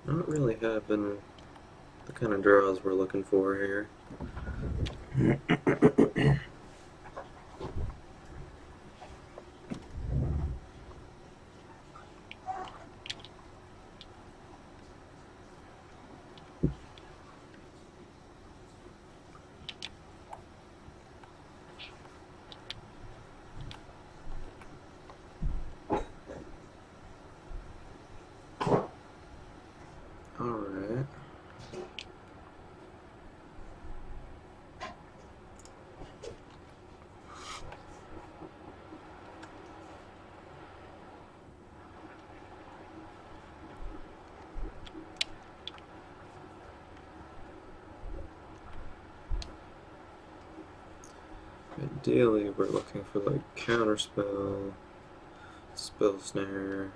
Not really having the kind of draws we're looking for here. Alright. Ideally, we're looking for like counterspell, spell snare.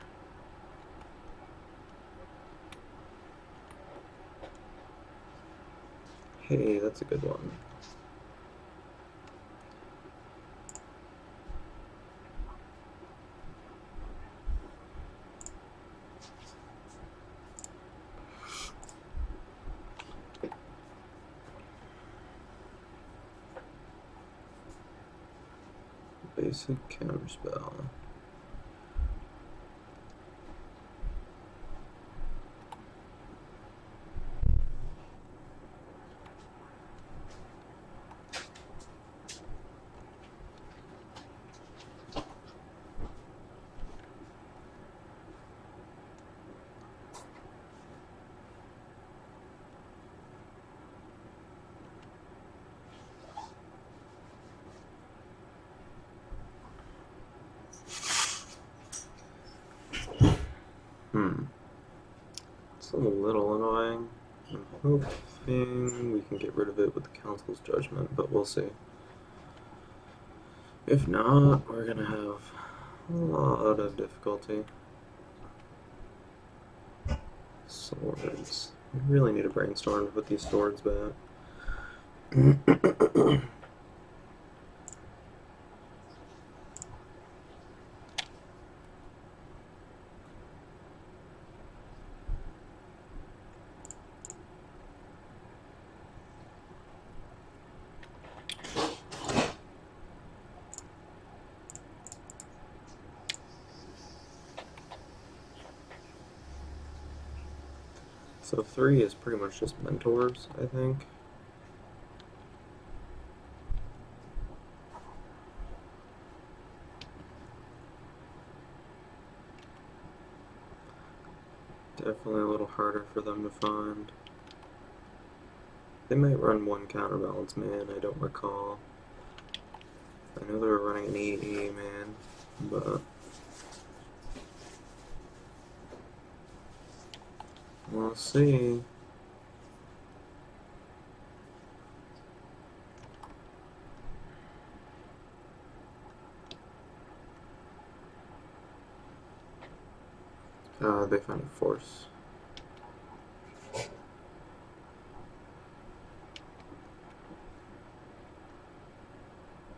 Hey, that's a good one. Basic counterspell. It's a little annoying. I'm hoping we can get rid of it with the Council's Judgment, but we'll see. If not, we're gonna have a lot of difficulty. Swords. We really need a brainstorm to put these swords back. So 3 is pretty much just mentors, I think. Definitely a little harder for them to find. They might run one counterbalance man, I don't recall. I know they were running an EE man, but we'll see. They found a force.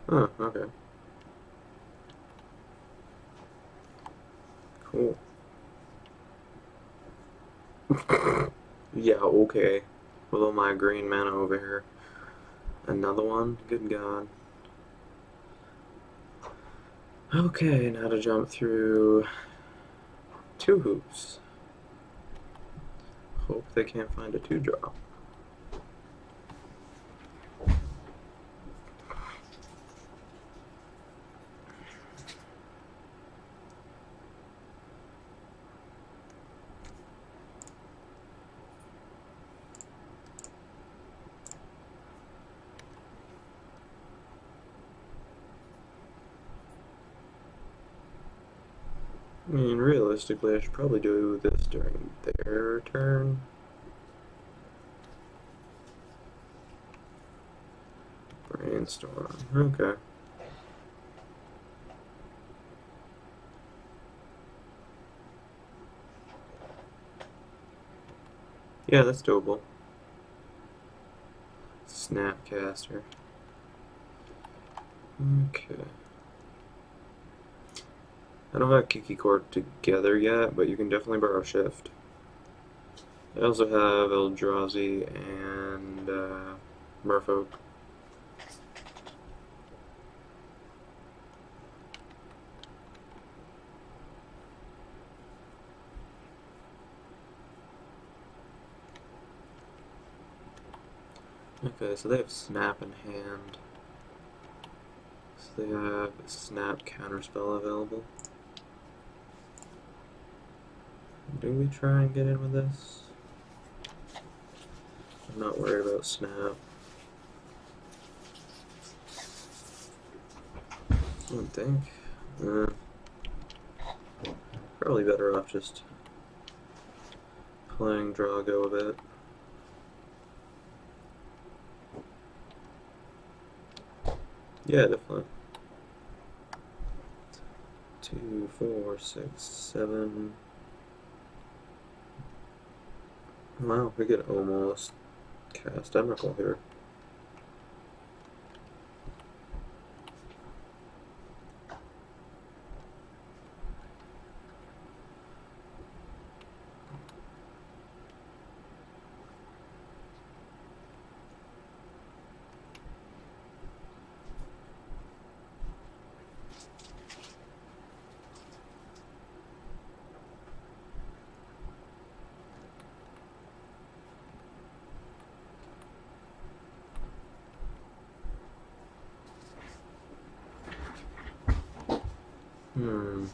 Oh, okay. Cool. Yeah, okay. With all my green mana over here. Another one? Good God. Okay, now to jump through 2 hoops. Hope they can't find a 2-drop. I mean, realistically, I should probably do this during their turn. Brainstorm. Okay. Yeah, that's doable. Snapcaster. Okay. I don't have Kiki Cord together yet, but you can definitely borrow Shift. I also have Eldrazi and Merfolk. Okay, so they have Snap in hand. So they have Snap Counterspell available. Do we try and get in with this? I'm not worried about Snap. I don't think. Probably better off just playing Drago a bit. Yeah, definitely. 2, 4, 6, 7. Wow, we could almost cast Emrakul here. Hmm.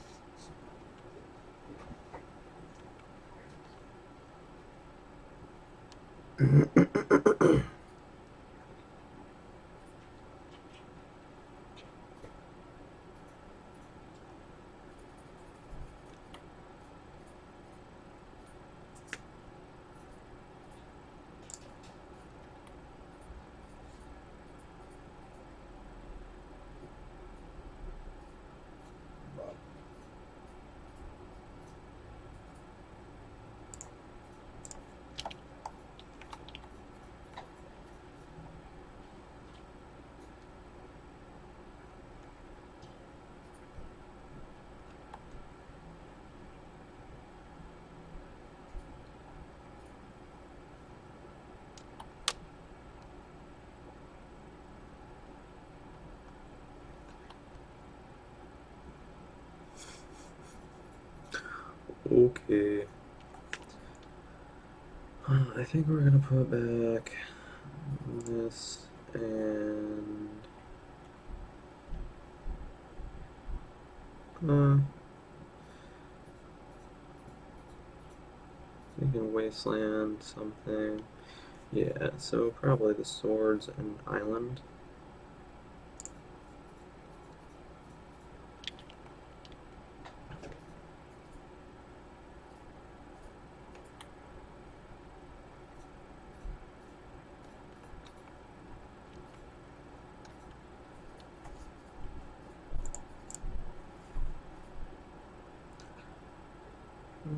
Okay. I think we're gonna put back this and we can wasteland something. Yeah, so probably the swords and island.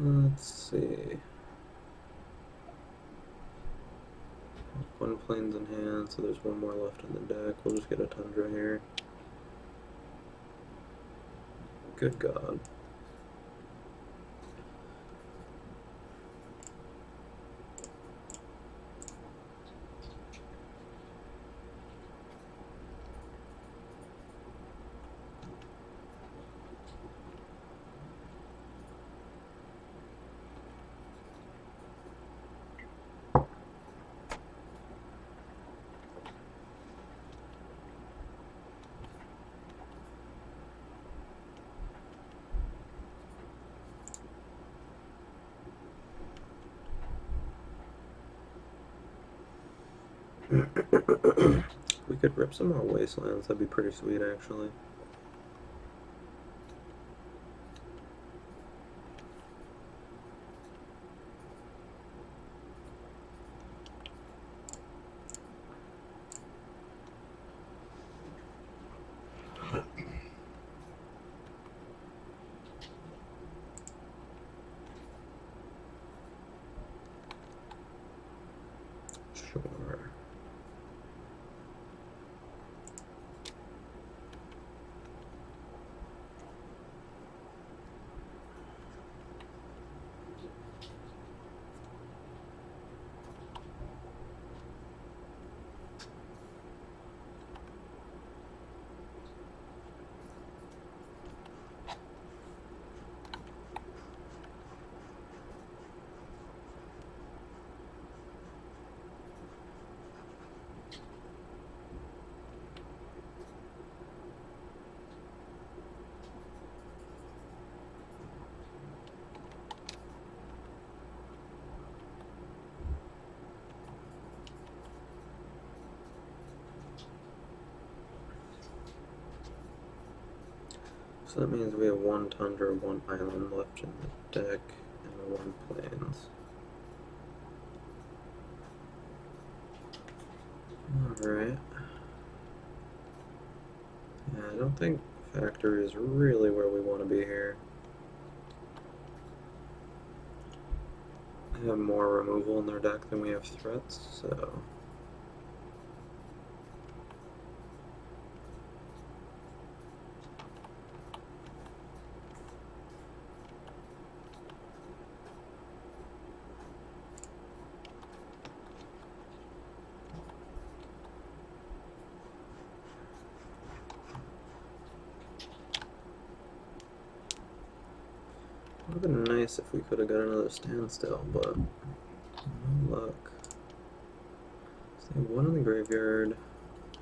Let's see. One plane's in hand, so there's one more left in the deck. We'll just get a tundra here. Good God. We could rip some more wastelands. That'd be pretty sweet, actually. Sure. So that means we have one tundra, one island left in the deck, and one plains. Alright. Yeah, I don't think factory is really where we want to be here. They have more removal in their deck than we have threats, so... It would have been nice if we could have got another standstill, but no luck. So they have one in the graveyard,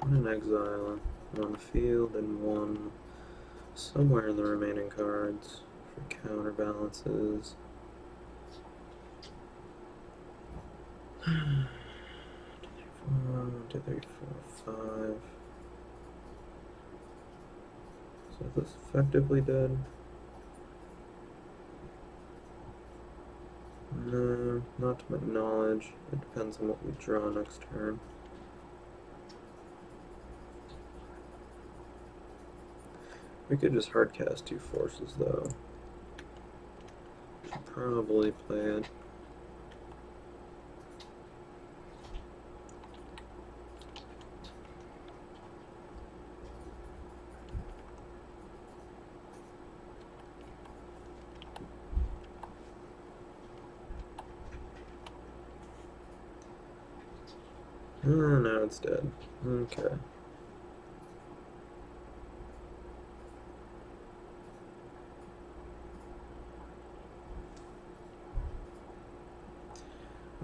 one in exile, one on the field, and one somewhere in the remaining cards for counterbalances. 1, 2, 3, 4, 5. So is this effectively dead? No, not to my knowledge. It depends on what we draw next turn. We could just hardcast 2 forces though. Should probably play it. Oh, now it's dead. Okay.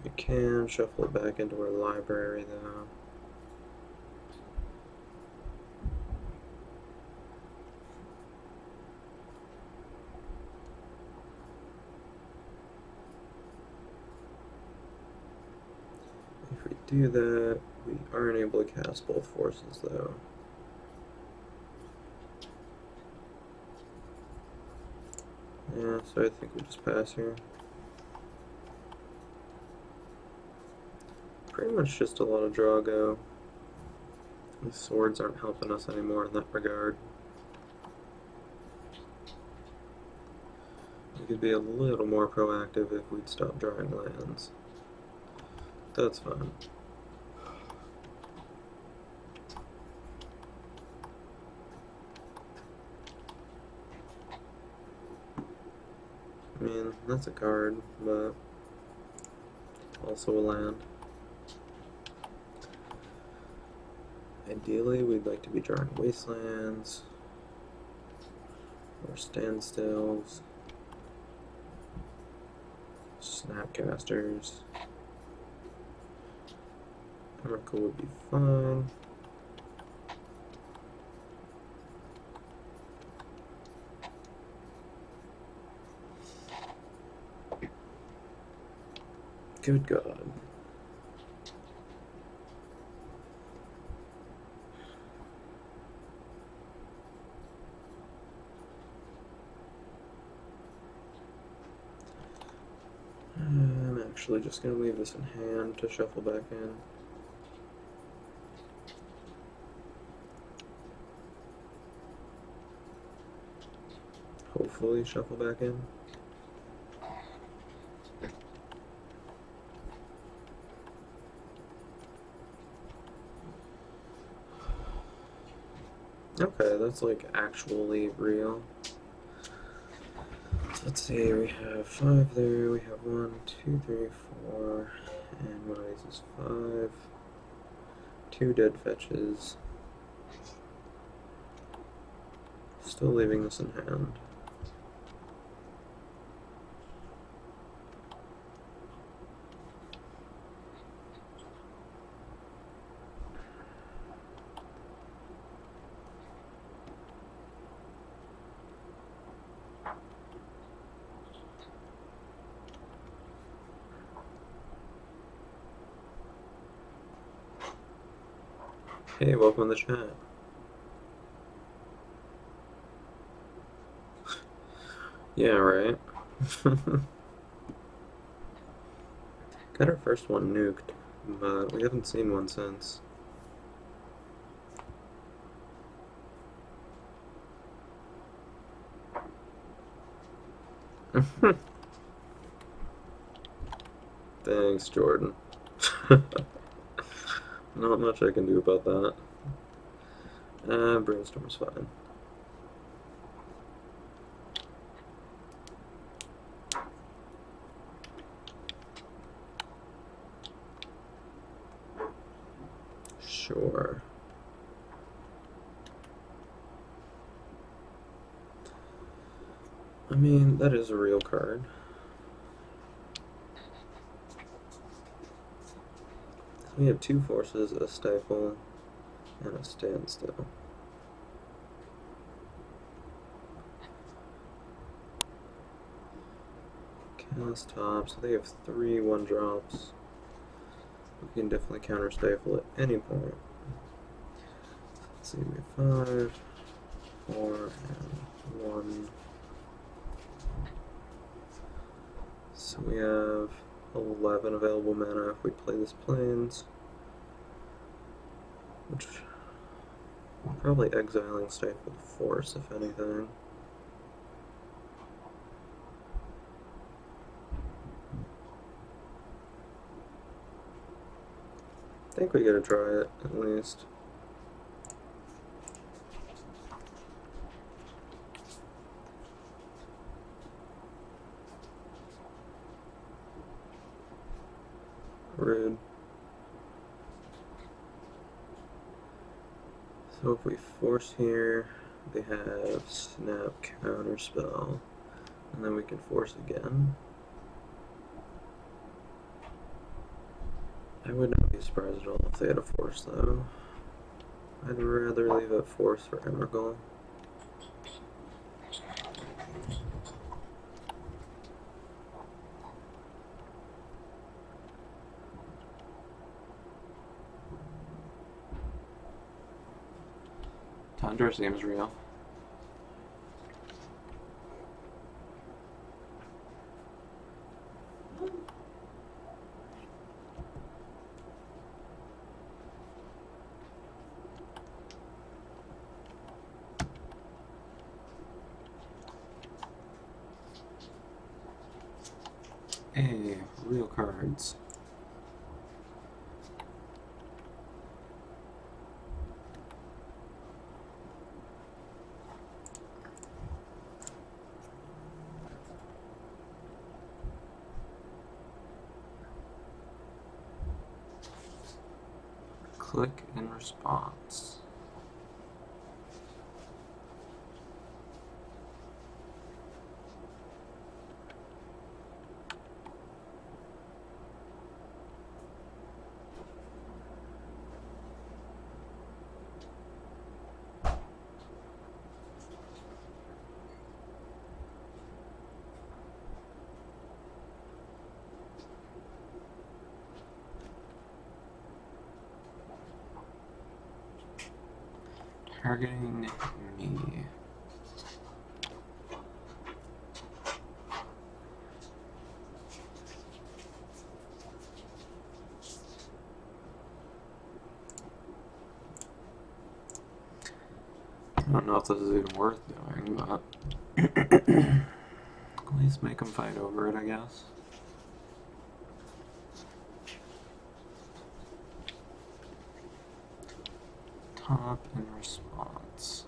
We can shuffle it back into our library though. If we do that, we aren't able to cast both forces though. Yeah, so I think we just pass here. Pretty much just a lot of Drago. These swords aren't helping us anymore in that regard. We could be a little more proactive if we'd stop drawing lands. That's fine. I mean, that's a card, but also a land. Ideally, we'd like to be drawing wastelands or standstills, snapcasters. Emrakul would be fine. Good God. I'm actually just going to leave this in hand to shuffle back in. Hopefully shuffle back in. Okay, that's like actually real. Let's see, we have 5 there, we have 1, 2, 3, 4, and one of these is 5. 2 dead fetches. Still leaving this in hand. Hey, welcome to the chat. Yeah, right. Got our first one nuked, but we haven't seen one since. Thanks, Jordan. Not much I can do about that. Brainstorm's fine. Sure. I mean, that is a real card. We have 2 forces, a stifle, and a standstill. Cast top, so they have 3 1-drops. We can definitely counter stifle at any point. Let's see, we have 5, 4, and 1. So we have 11 available mana if we play this plains, which probably exiling Stifle Force if anything. I think we gotta try it at least. Rude. So if we force here, they have snap counterspell, and then we can force again. I would not be surprised at all if they had a force, though. I'd rather leave a force for Emrakul. Tundra seems real. Hey, real cards. Click in response. Targeting me. I don't know if this is even worth doing, but at least make them fight over it, I guess. Top in response.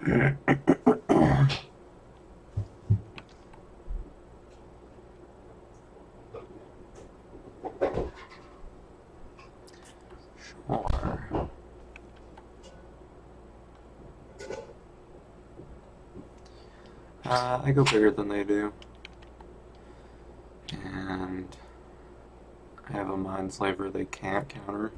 Sure. I go bigger than they do. And I have a Mind Slaver they can't counter.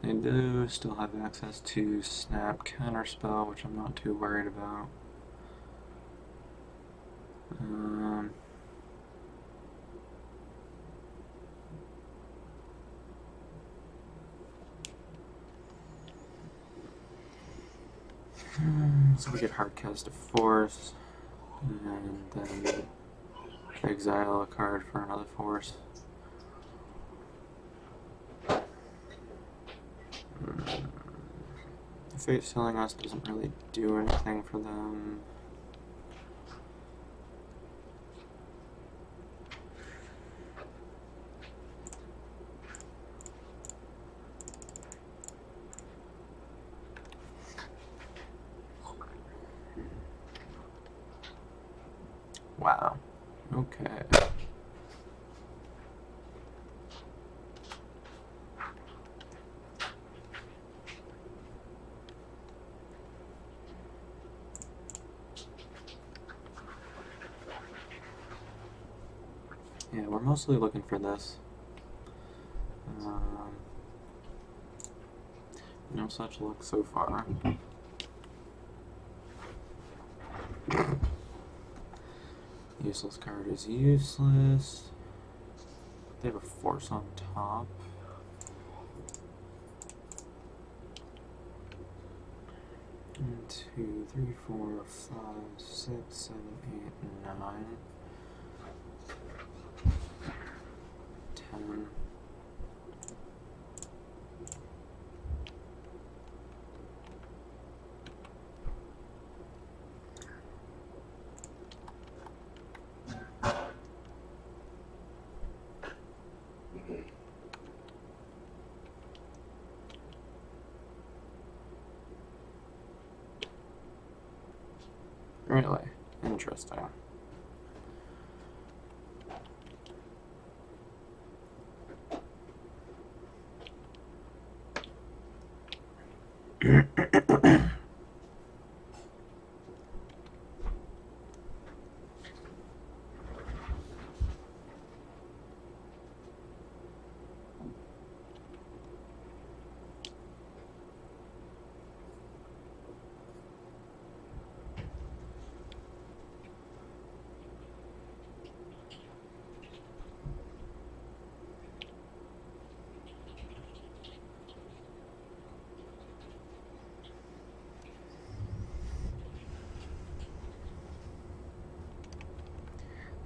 They do still have access to Snap Counterspell, which I'm not too worried about. So we get Hardcast to Force, and then exile a card for another Force. Fate Sealing Us doesn't really do anything for them. Wow. Okay. Yeah, we're mostly looking for this. No such luck so far. Useless card is useless. They have a force on top. One, two, three, four, five, six, seven, eight, nine, 10. Really interesting.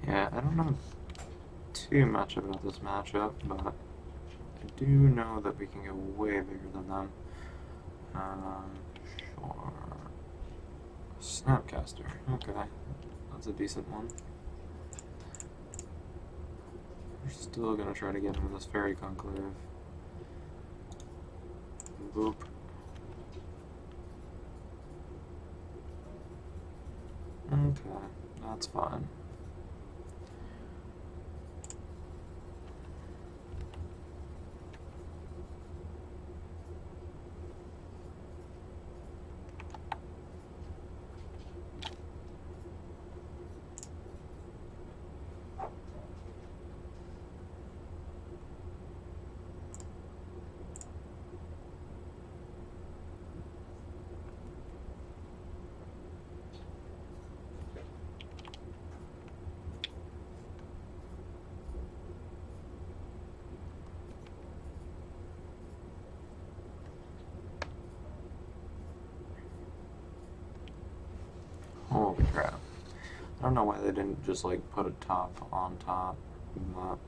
Yeah, I don't know too much about this matchup, but I do know that we can go way bigger than them. Sure. Snapcaster. Okay, that's a decent one. We're still gonna try to get into this Fairy Conclave. Boop. Okay, that's fine. Holy crap. I don't know why they didn't just like put a top on top, but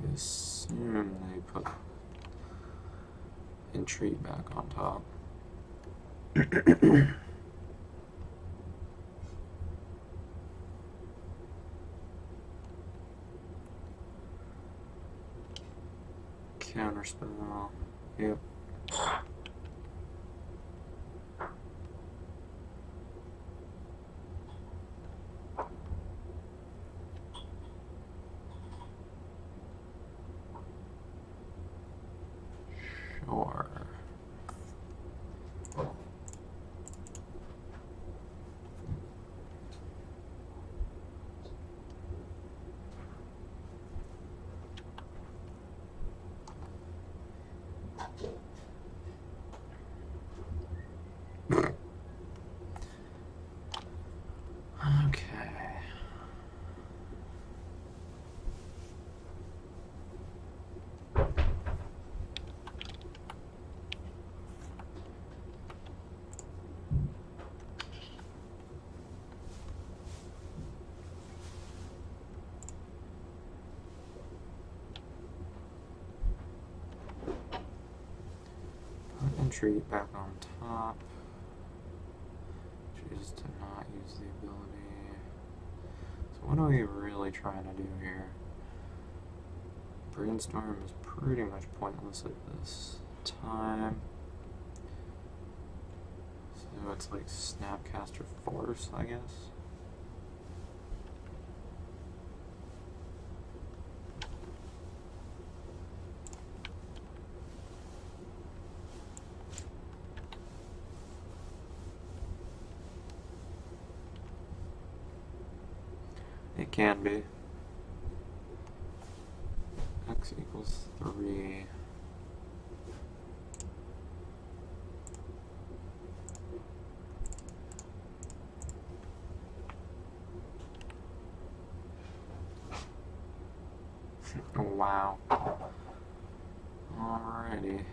I assume they put Entreat back on top. Counterspell. Yep. Sure. Okay. Put Entreat back on top. Choose to not use the ability. So what are we really trying to do here? Brainstorm is pretty much pointless at this time. So it's like Snapcaster Force, I guess. It can be. X equals 3. Oh, wow. Alrighty.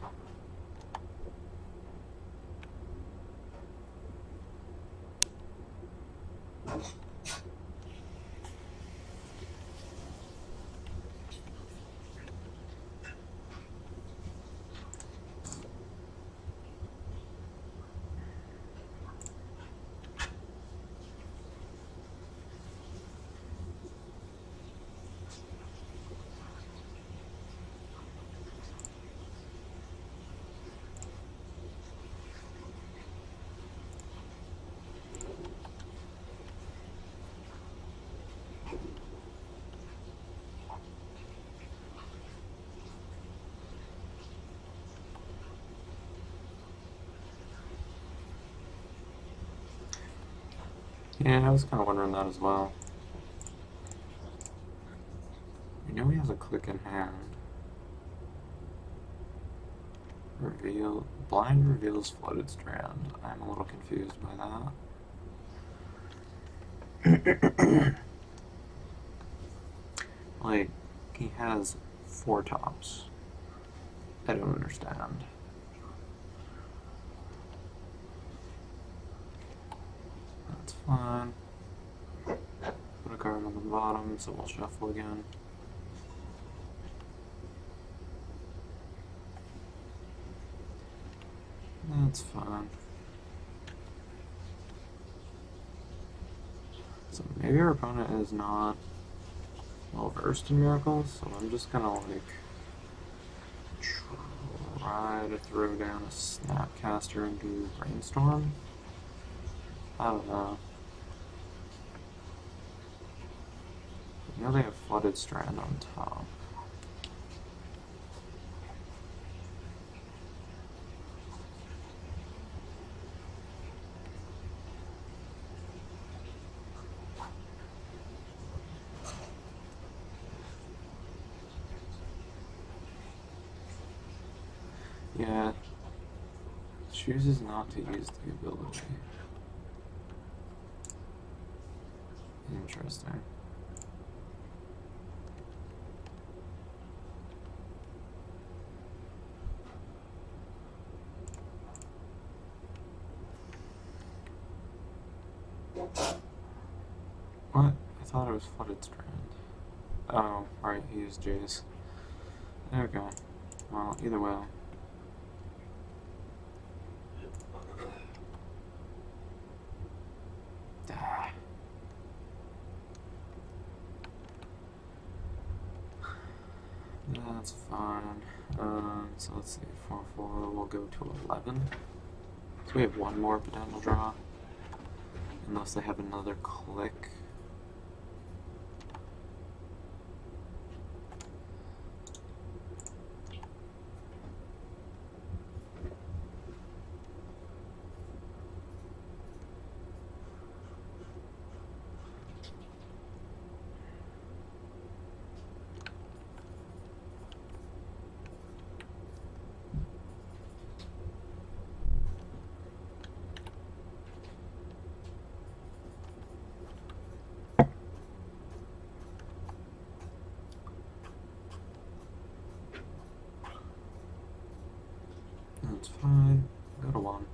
Yeah, I was kind of wondering that as well. You know he has a click in hand. Blind reveals flooded strand. I'm a little confused by that. Like, he has 4 tops. I don't understand. That's fine. Put a card on the bottom, so we'll shuffle again. That's fine. So maybe our opponent is not well versed in miracles, so I'm just gonna like try to throw down a Snapcaster and do Brainstorm. I don't know. I know they have Flooded Strand on top. Yeah, chooses not to use the ability. Interesting. What? I thought it was Flooded Strand. Oh, right, he used Jace. Okay. Well, either way. That's fine. So let's see, 4-4, we'll go to 11. So we have one more potential draw. Unless they have another click. That's fine. Go to 1.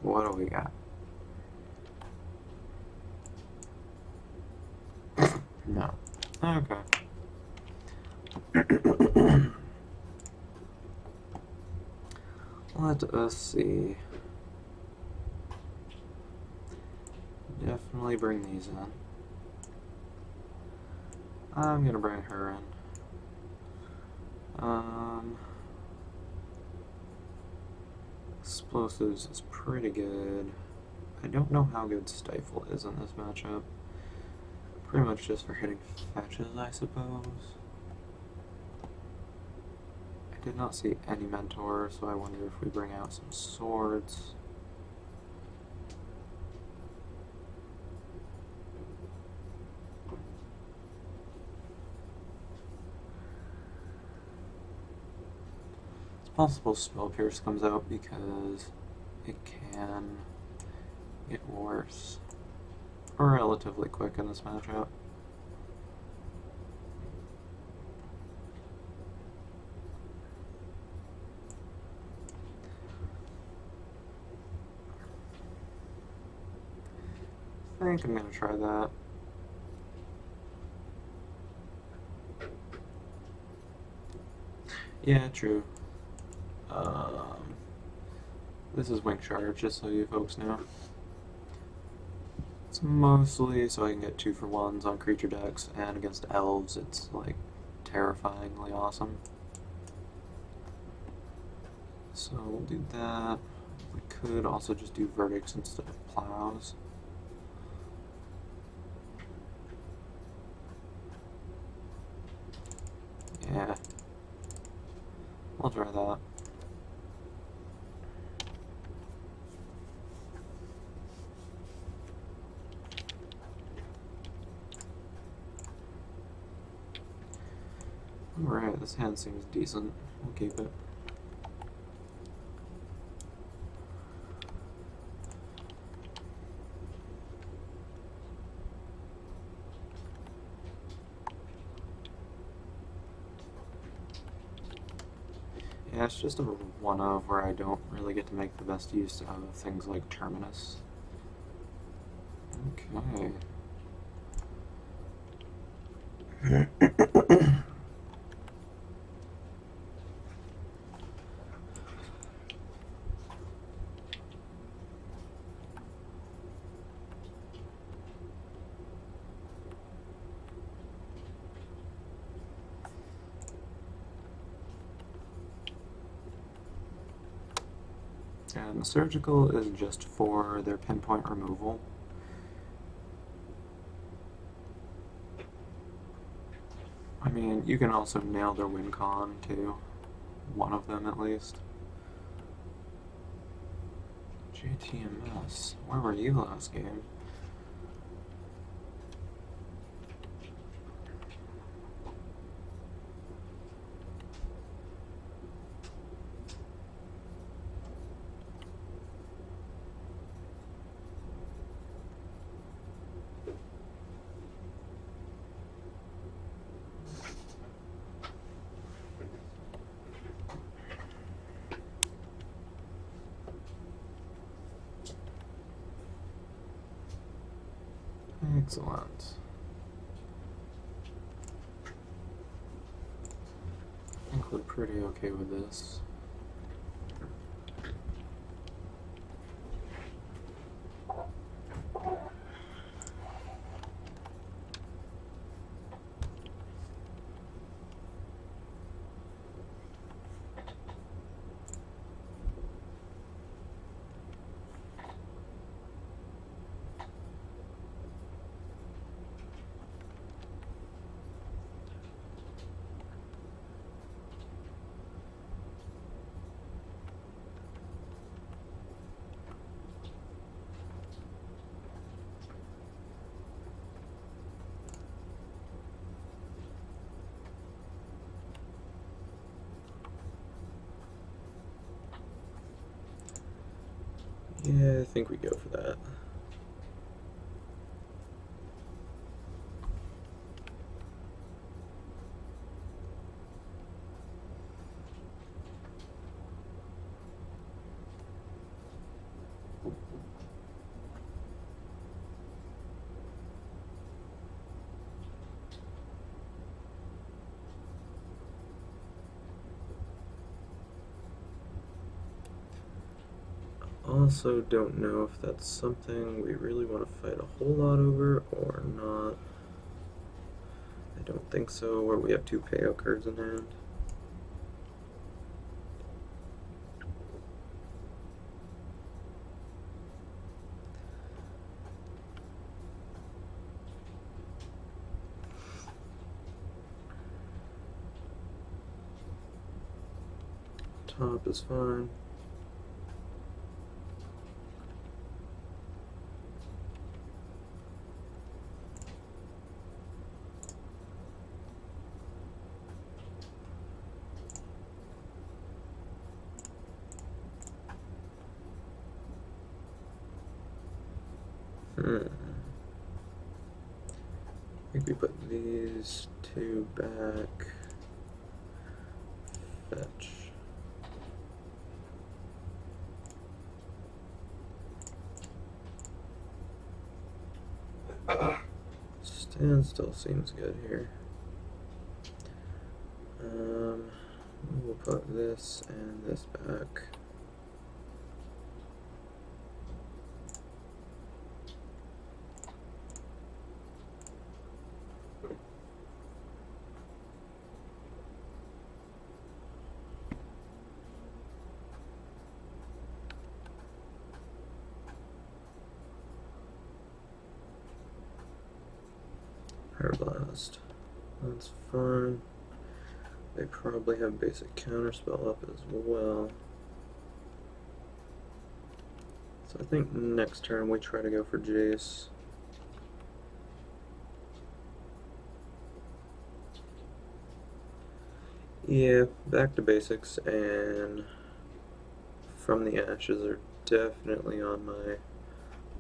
What do we got? No. Okay. Let us see. Definitely bring these in. I'm gonna bring her in. Explosives is pretty good. I don't know how good Stifle is in this matchup. Pretty much just for hitting fetches, I suppose. Did not see any mentor, so I wonder if we bring out some swords. It's possible Spell Pierce comes out because it can get worse relatively quick in this matchup. I think I'm going to try that. Yeah, true. This is Wing Charge, just so you folks know. It's mostly so I can get 2-for-1s on creature decks, and against elves it's like terrifyingly awesome. So we'll do that. We could also just do verdicts instead of plows. Yeah. I'll try that. Alright, this hand seems decent. We'll keep it. Yeah, it's just a one of where I don't really get to make the best use of things like Terminus. Okay. And the surgical is just for their pinpoint removal. I mean, you can also nail their win con too. One of them at least. JTMS. Where were you last game? Excellent. I think we're pretty okay with this. Yeah, I think we go for that. Also don't know if that's something we really want to fight a whole lot over or not. I don't think so, where we have 2 payout cards in hand. Top is fine. I think we put these two back. Fetch. Standstill seems good here. We'll put this and this back. Fire Blast. That's fine. They probably have basic counterspell up as well. So I think next turn we try to go for Jace. Yeah, back to basics, and From the Ashes are definitely on my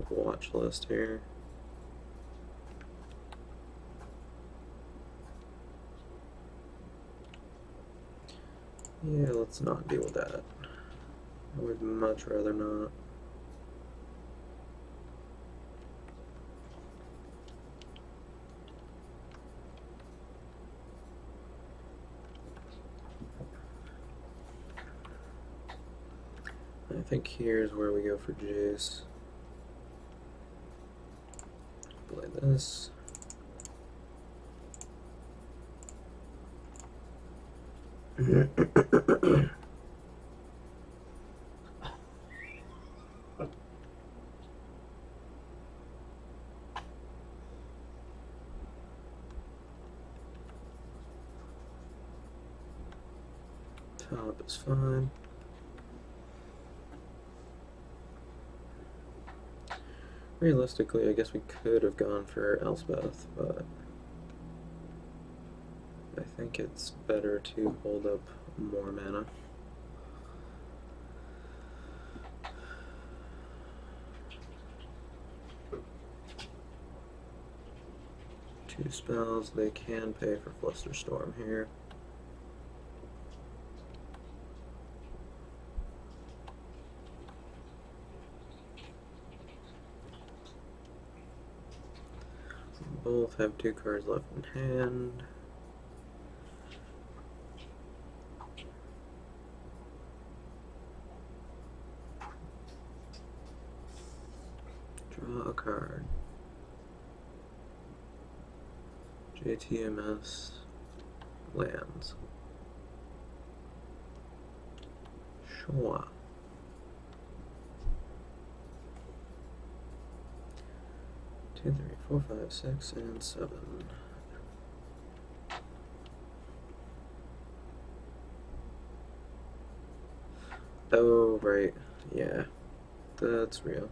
watch list here. Yeah, let's not deal with that. I would much rather not. I think here's where we go for Jace. Play this. Top is fine. Realistically, I guess we could have gone for Elspeth, but I think it's better to hold up more mana. Two spells, they can pay for Flusterstorm here. Both have 2 cards left in hand. Draw a card. JTMS lands. Sure. Two, 3, 4, 5, 6, and 7. Oh, right. Yeah. That's real.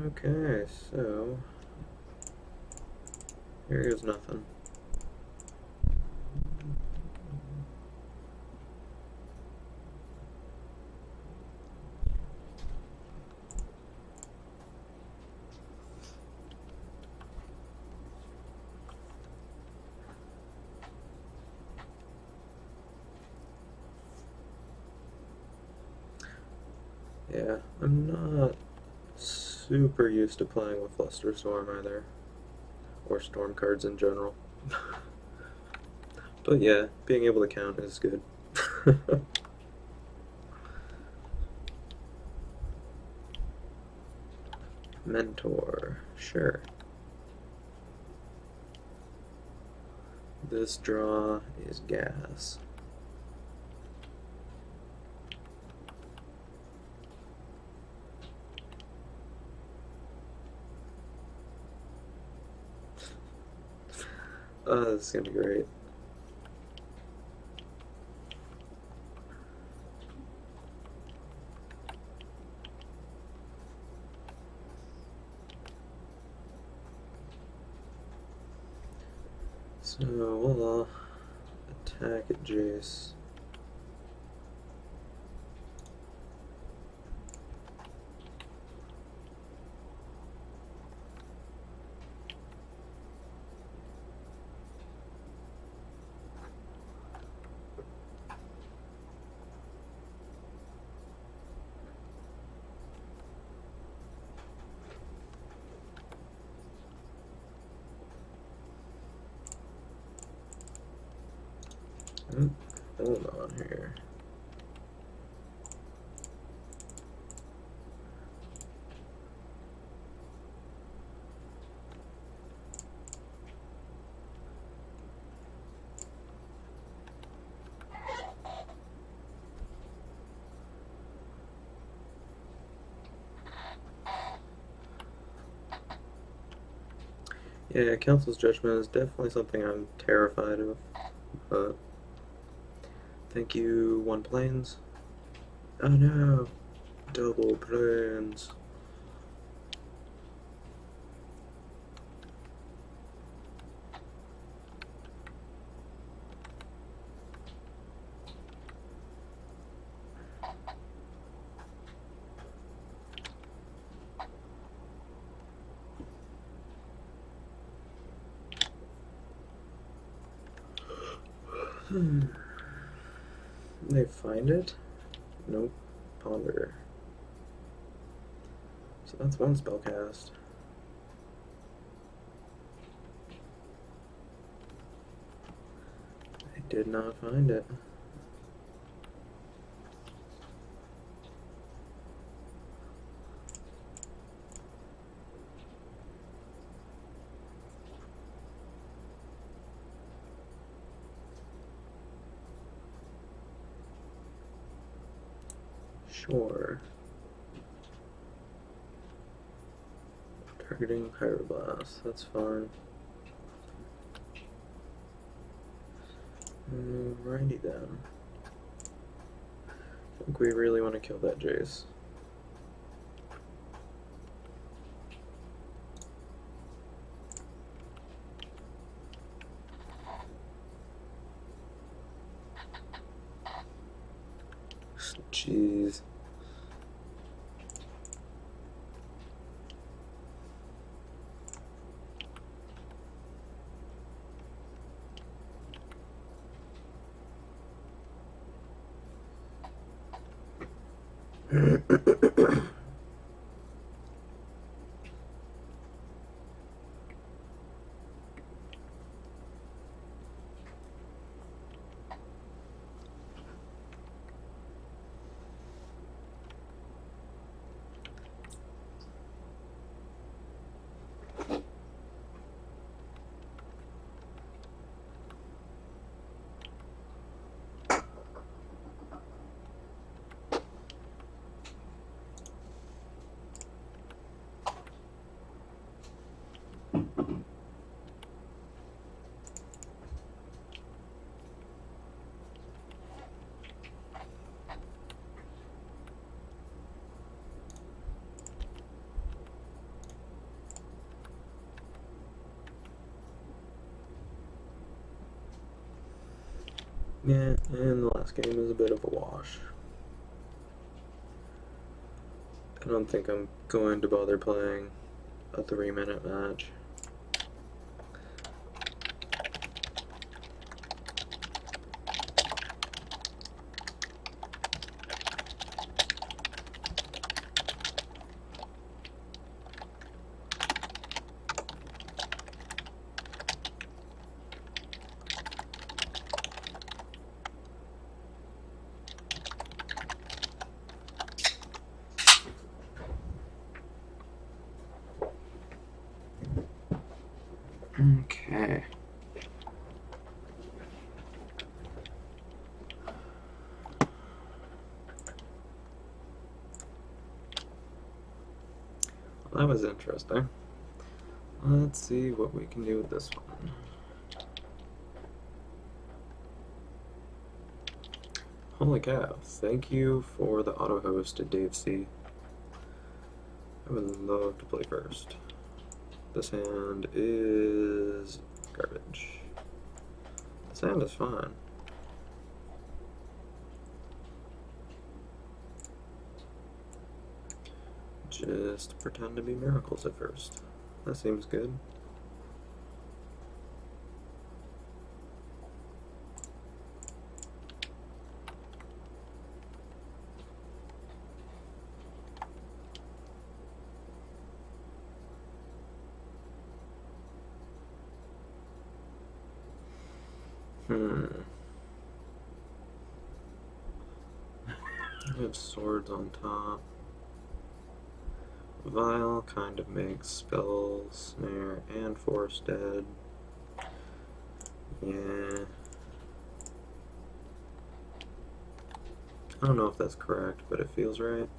Okay, so here goes nothing. Yeah, I'm not super used to playing with Flusterstorm either, or Storm cards in general. But yeah, being able to count is good. Mentor, sure. This draw is gas. Oh, this is gonna be great. So we'll attack at Jace. Hold on here. Yeah, Council's Judgment is definitely something I'm terrified of, but thank you, one planes. Oh no, double planes. They find it? Nope. Ponder. So that's one spell cast. They did not find it. Sure. Targeting Pyroblast, that's fine. Alrighty then. I think we really want to kill that Jace. Jeez. Yeah, and the last game is a bit of a wash. I don't think I'm going to bother playing a 3-minute match. Okay. Well, that was interesting. Let's see what we can do with this one. Holy cow, thank you for the auto-host, Dave C. I would love to play first. This hand is garbage. Sand is fine. Just pretend to be miracles at first. That seems good. I have swords on top. Vile kind of makes spell, snare, and force dead. Yeah. I don't know if that's correct, but it feels right.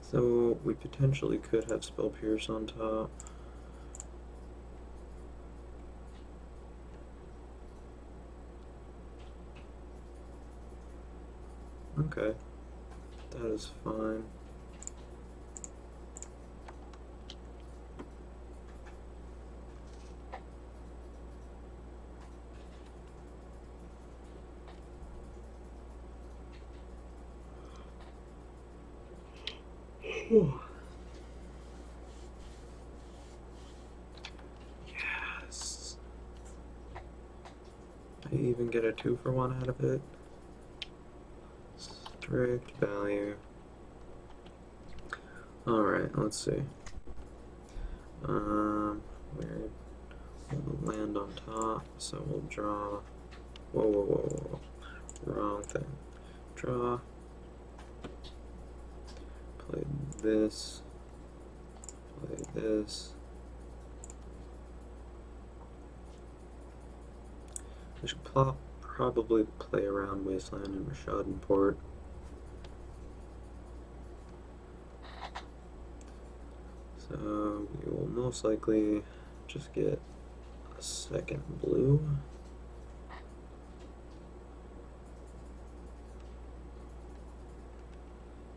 So we potentially could have Spell Pierce on top. Okay, that is fine. Yes. I even get a 2-for-1 out of it. Strict value. Alright, let's see. We'll land on top, so we'll draw. Whoa. Wrong thing. Draw. Play this. Play this. We should probably play around Wasteland and Rashadenport. So we will most likely just get a second blue.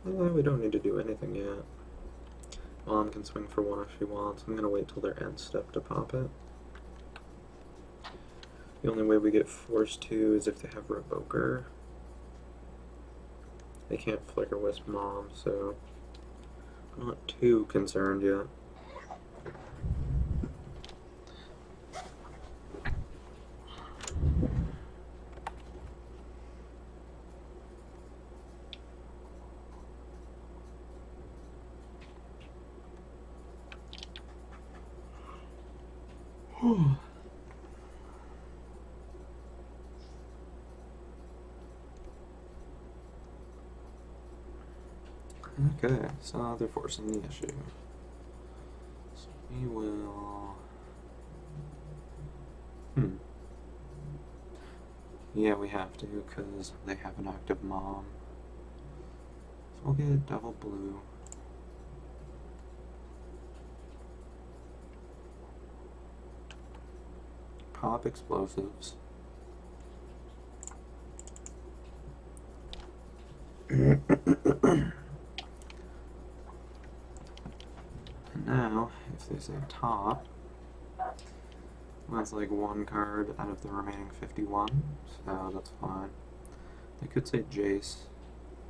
We don't need to do anything yet. Mom can swing for 1 if she wants. I'm gonna wait till their end step to pop it. The only way we get forced to is if they have Revoker. They can't Flicker Wisp Mom, so I'm not too concerned yet. Okay, so they're forcing the issue. So we will... Yeah, we have to, because they have an active Mom. So we'll get double blue. Pop explosives. Now, if they say top, that's like 1 card out of the remaining 51, so that's fine. They could say Jace.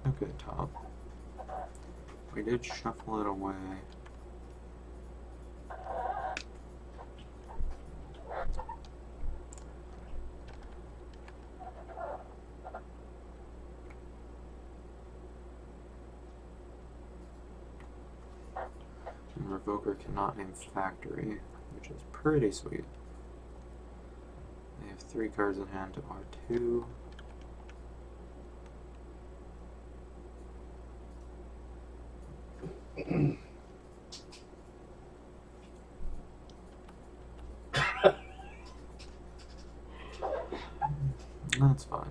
Okay, top. We did shuffle it away. And Revoker cannot name Factory, which is pretty sweet. They have 3 cards in hand to R2. That's fine.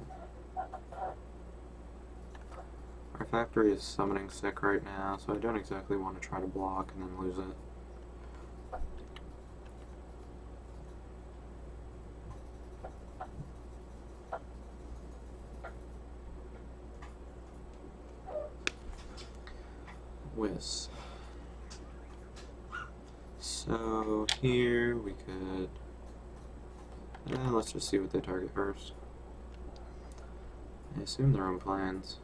Our Factory is summoning sick right now, so I don't exactly want to try to block and then lose it. Whiz. So here we could... let's just see what they target first. I assume their own plans.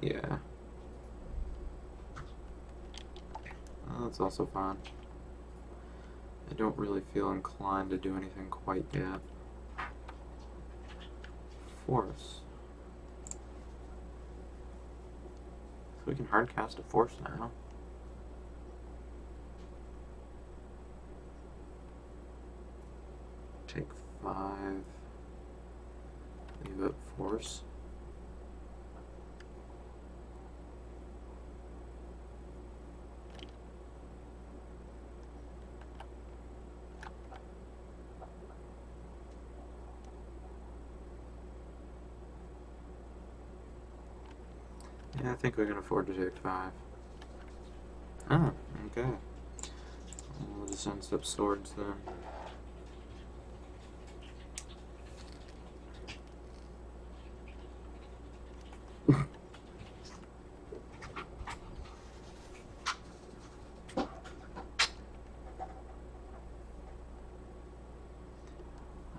Yeah. That's also fine. I don't really feel inclined to do anything quite yet. Force. So we can hard cast a force now. Take 5. Leave it force. Yeah, I think we can afford to take 5. Oh, okay. We'll just unstep swords then.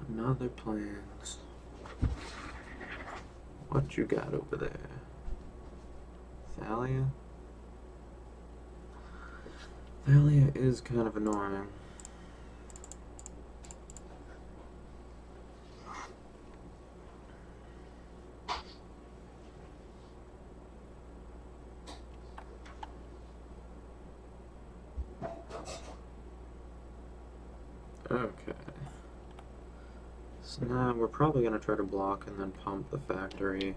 Another plans. What you got over there? Thalia? Thalia is kind of annoying. Okay. So now we're probably going to try to block and then pump the factory.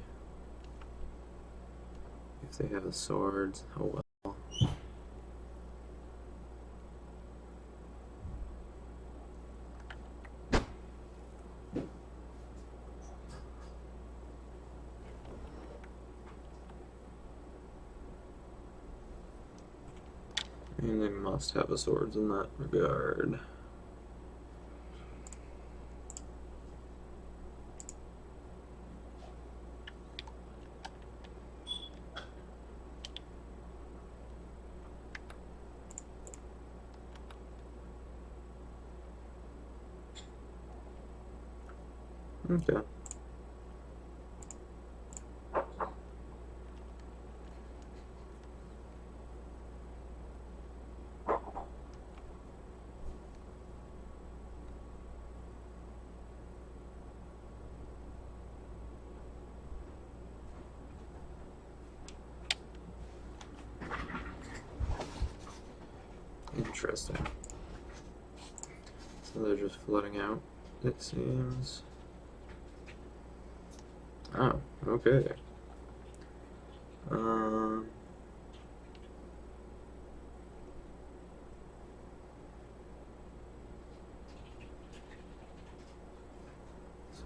If they have the swords, oh well. And they must have the swords in that regard. Okay. Interesting. So they're just flooding out, it seems. Oh, okay. So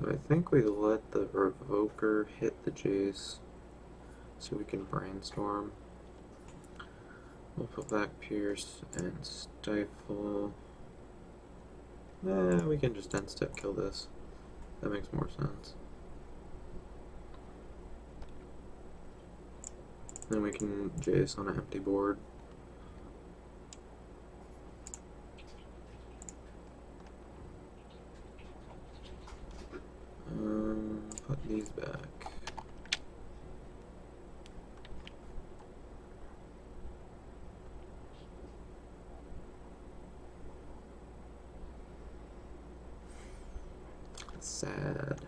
I think we let the Revoker hit the Jace so we can brainstorm. We'll put back Pierce and Stifle. We can just end step kill this. That makes more sense. Then we can Jace on an empty board. Put these back. Sad.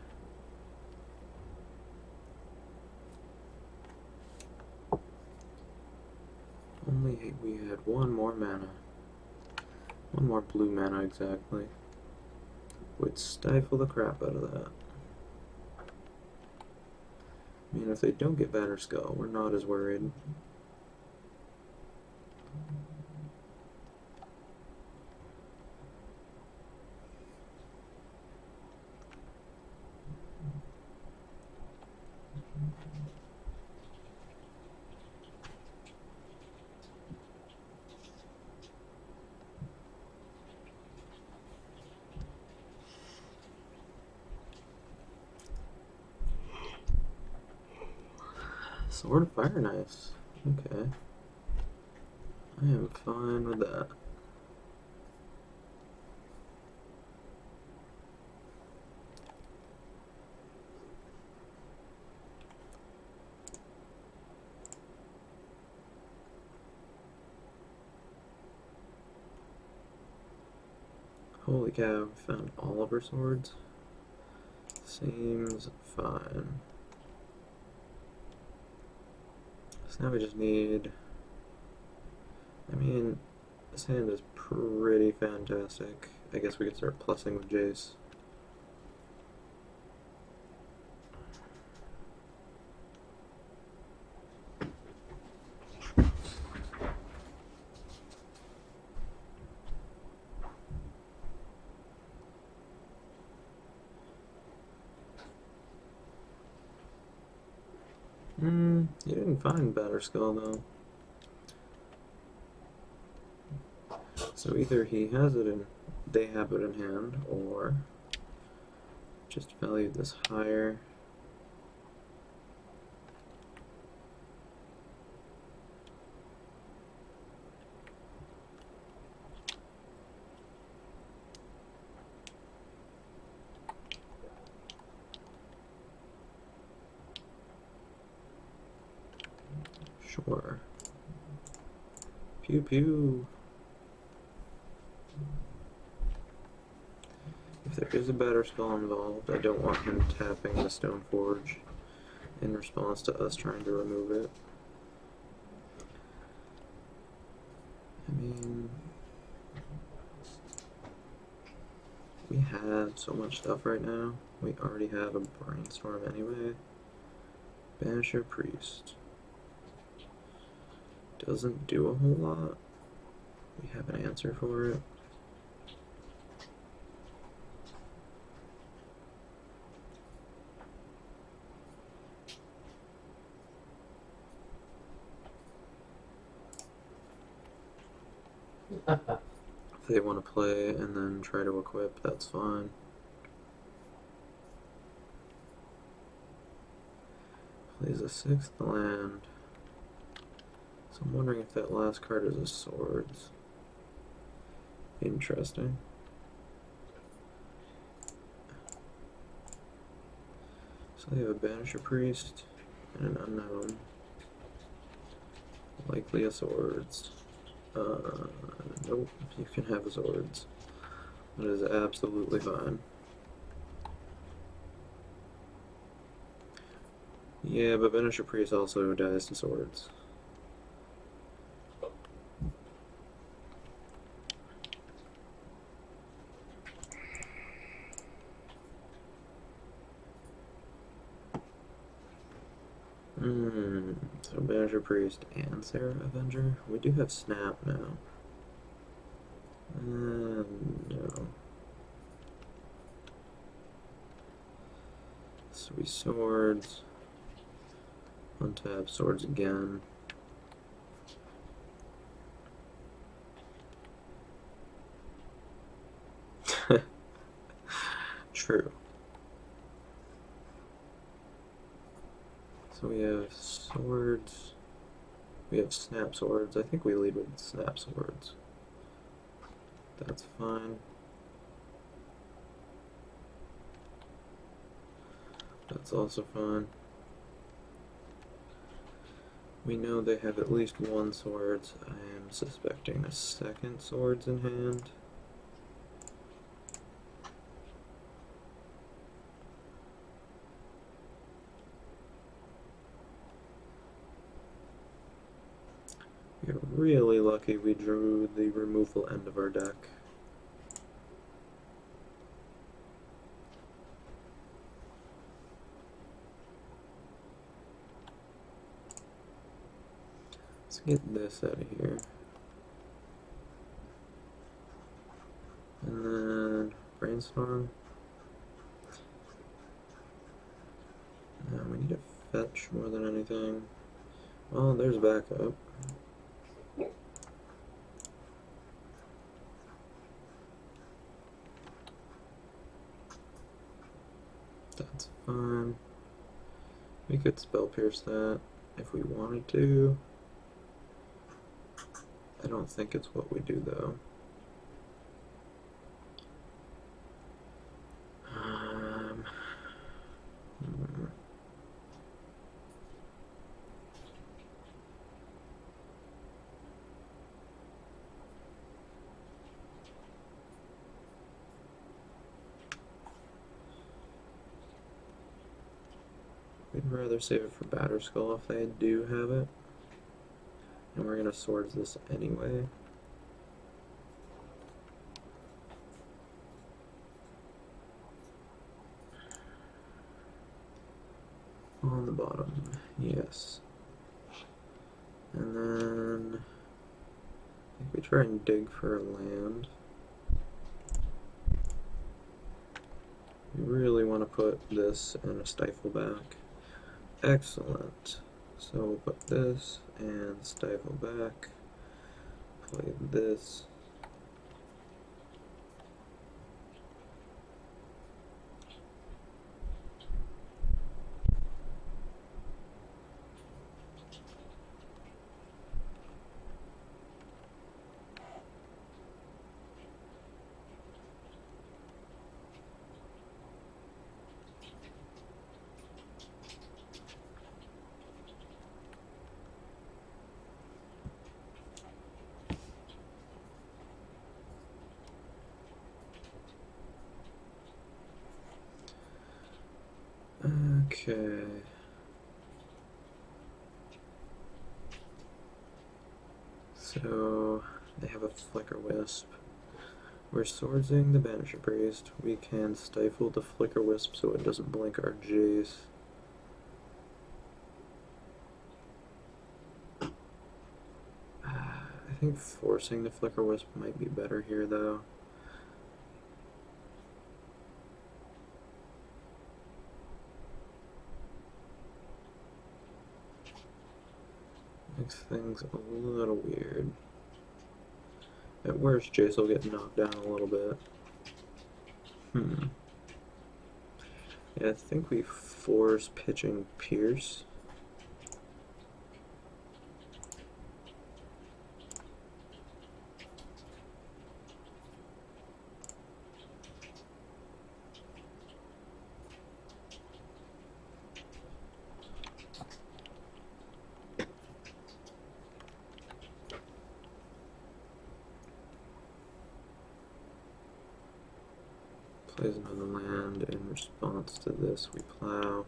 Only we had one more mana. One more blue mana exactly. Would stifle the crap out of that. I mean, if they don't get Batter Skull, we're not as worried. Sword of Fire Knives. Okay. I am fine with that. Holy cow, we found all of our swords. Seems fine. So now we just need... I mean, this hand is pretty fantastic. I guess we could start plussing with Jace. You didn't find Batterskull though. So either he has it in, they have it in hand, or just value this higher. Sure. Pew pew. If there is a Batterskull involved, I don't want him tapping the Stoneforge in response to us trying to remove it. I mean, we have so much stuff right now. We already have a Brainstorm anyway. Banisher Priest. Doesn't do a whole lot. We have an answer for it. If they want to play and then try to equip, that's fine. Plays a 6th land. So I'm wondering if that last card is a Swords. Interesting. So they have a Banisher Priest and an Unknown. Likely a Swords. Nope, you can have Swords. That is absolutely fine. Yeah, but Banisher Priest also dies to Swords. So Banisher Priest and Sarah Avenger. We do have Snap now. No. 3 swords. Untap swords again. True. So we have swords. We have snap swords. I think we lead with snap swords. That's fine. That's also fine. We know they have at least 1 swords. I am suspecting a 2nd sword's in hand. We're really lucky we drew the removal end of our deck. Let's get this out of here. And then Brainstorm. Now we need to fetch more than anything. Well, there's backup. That's fine. We could spell pierce that if we wanted to. I don't think it's what we do though. Hmm. We'd rather save it for Batterskull if they do have it. And we're gonna swords this anyway. On the bottom, yes. And then I think we try and dig for a land. We really want to put this in a stifle back. Excellent. So we'll put this and stifle back. Play this. Okay. So they have a Flicker Wisp. We're swordsing the Banisher Priest. We can stifle the Flicker Wisp so it doesn't blink our Jace. I think forcing the Flicker Wisp might be better here though. Makes things a little weird. At worst, Jace will get knocked down a little bit. Yeah, I think we force pitching Pierce. Plays another land. In response to this, we plow.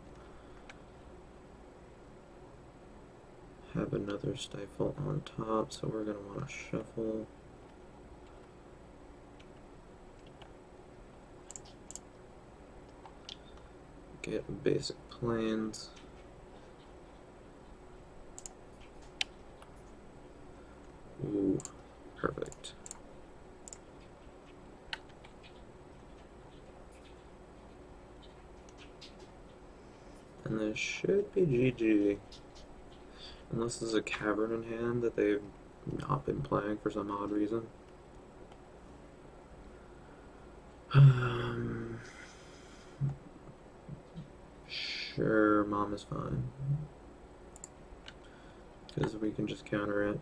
Have another stifle on top, so we're going to want to shuffle. Get basic planes. Ooh, perfect. And this should be GG. Unless there's a cavern in hand that they've not been playing for some odd reason. Sure, mom is fine. Because we can just counter it.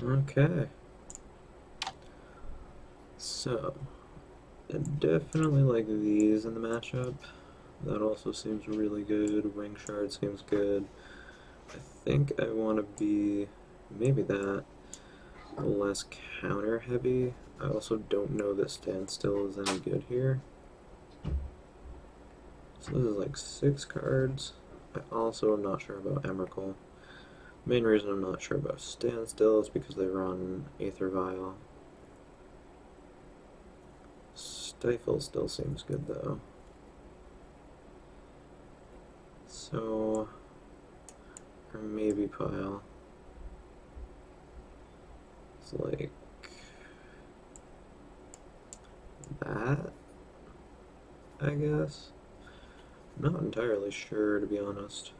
Okay. So, I definitely like these in the matchup. That also seems really good. Wing Shard seems good. I think I want to be maybe that less counter heavy. I also don't know that Standstill is any good here. So this is like 6 cards. I also am not sure about Emrakul. Main reason I'm not sure about Standstill is because they run Aether Vial. Stifle still seems good though. So or maybe pile. It's like that, I guess. Not entirely sure, to be honest.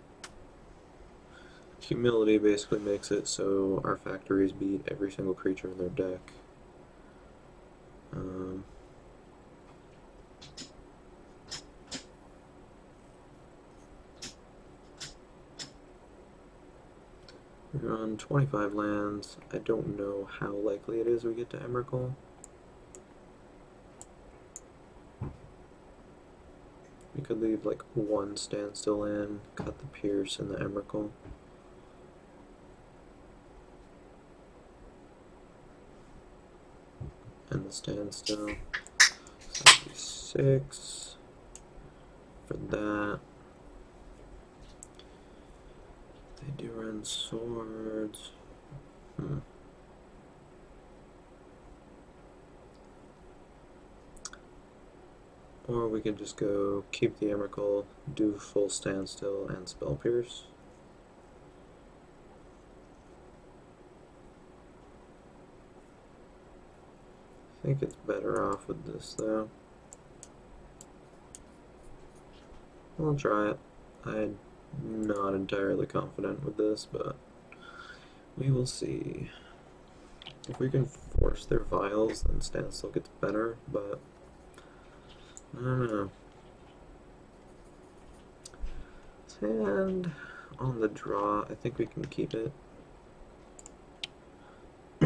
Humility basically makes it so our factories beat every single creature in their deck. We're on 25 lands. I don't know how likely it is we get to Emrakul. We could leave like one Standstill in, cut the Pierce and the Emrakul. And the Standstill. 76 for that. They do run swords. Or we could just go keep the Emrakul, do full Standstill and Spell Pierce. I think it's better off with this though. I'll try it. I'm not entirely confident with this, but we will see. If we can force their vials, then Standstill gets better, but I don't know. And on the draw, I think we can keep it. I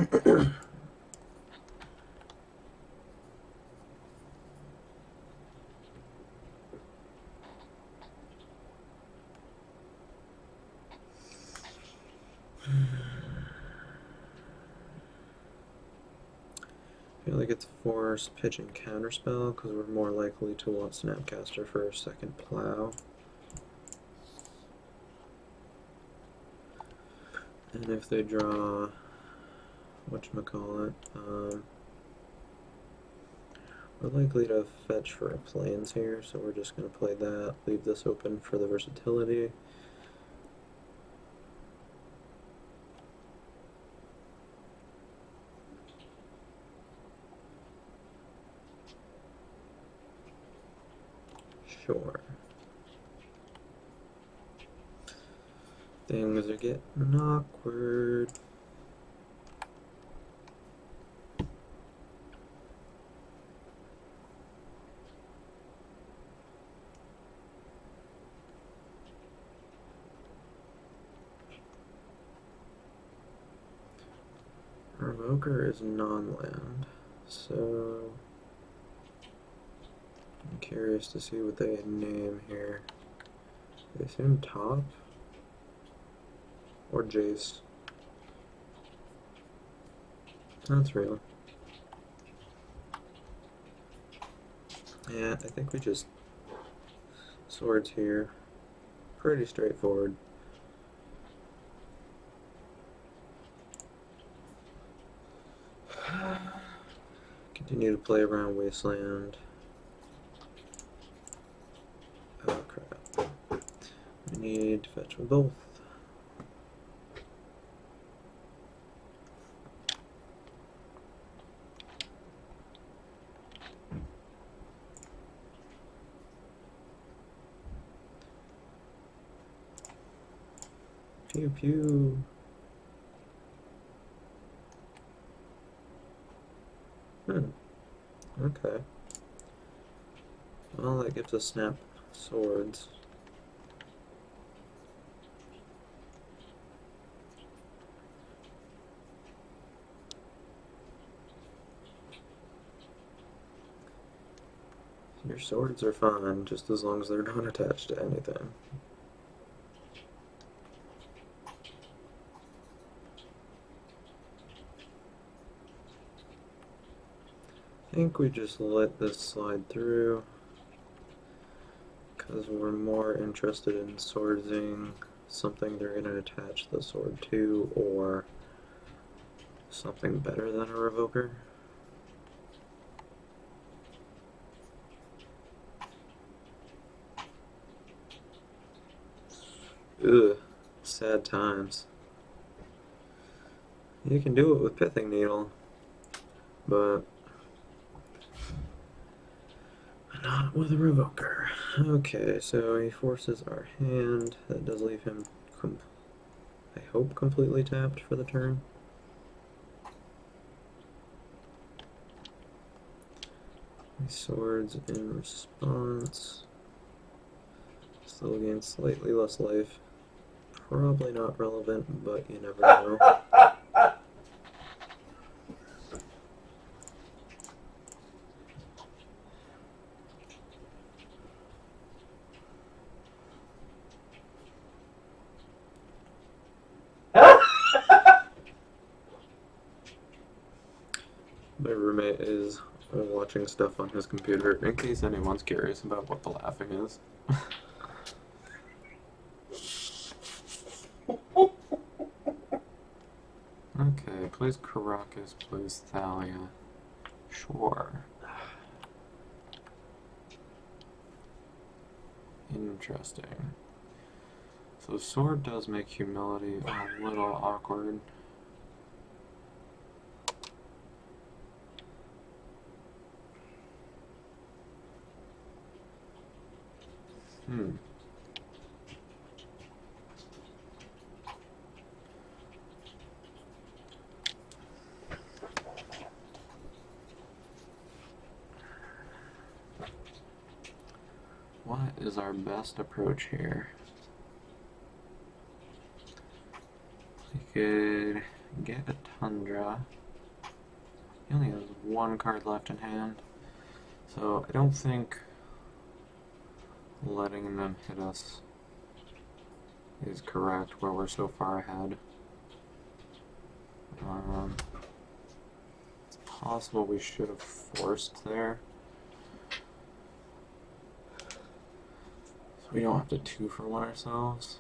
feel like it's force, pitch, and counterspell because we're more likely to want Snapcaster for a second plow. And if they draw, whatchamacallit, we're likely to fetch for a plains here, so we're just going to play that, leave this open for the versatility. Sure. Things are getting awkward. Revoker is non-land, so I'm curious to see what they name here. They assume top or Jace. That's real. Yeah, I think we just swords here. Pretty straightforward. Continue to play around Wasteland. Oh crap. We need to fetch them both. Pew pew. Okay. Well, that gives us snap swords. Your swords are fine, just as long as they're not attached to anything. I think we just let this slide through because we're more interested in swordsing something they're going to attach the sword to or something better than a revoker. Ugh, Sad times. You can do it with Pithing Needle, but not with a Revoker. Okay, so he forces our hand. That does leave him, I hope, completely tapped for the turn. Swords in response. Still gains slightly less life. Probably not relevant, but you never know. My roommate is watching stuff on his computer, in case anyone's curious about what the laughing is. Okay, plays Caracas, plays Thalia. Sure. Interesting. So sword does make humility a little awkward. What is our best approach here? We could get a Tundra. He only has one card left in hand, so I don't think letting them hit us is correct where we're so far ahead. It's possible we should have forced there, so we don't have to 2-for-1 ourselves.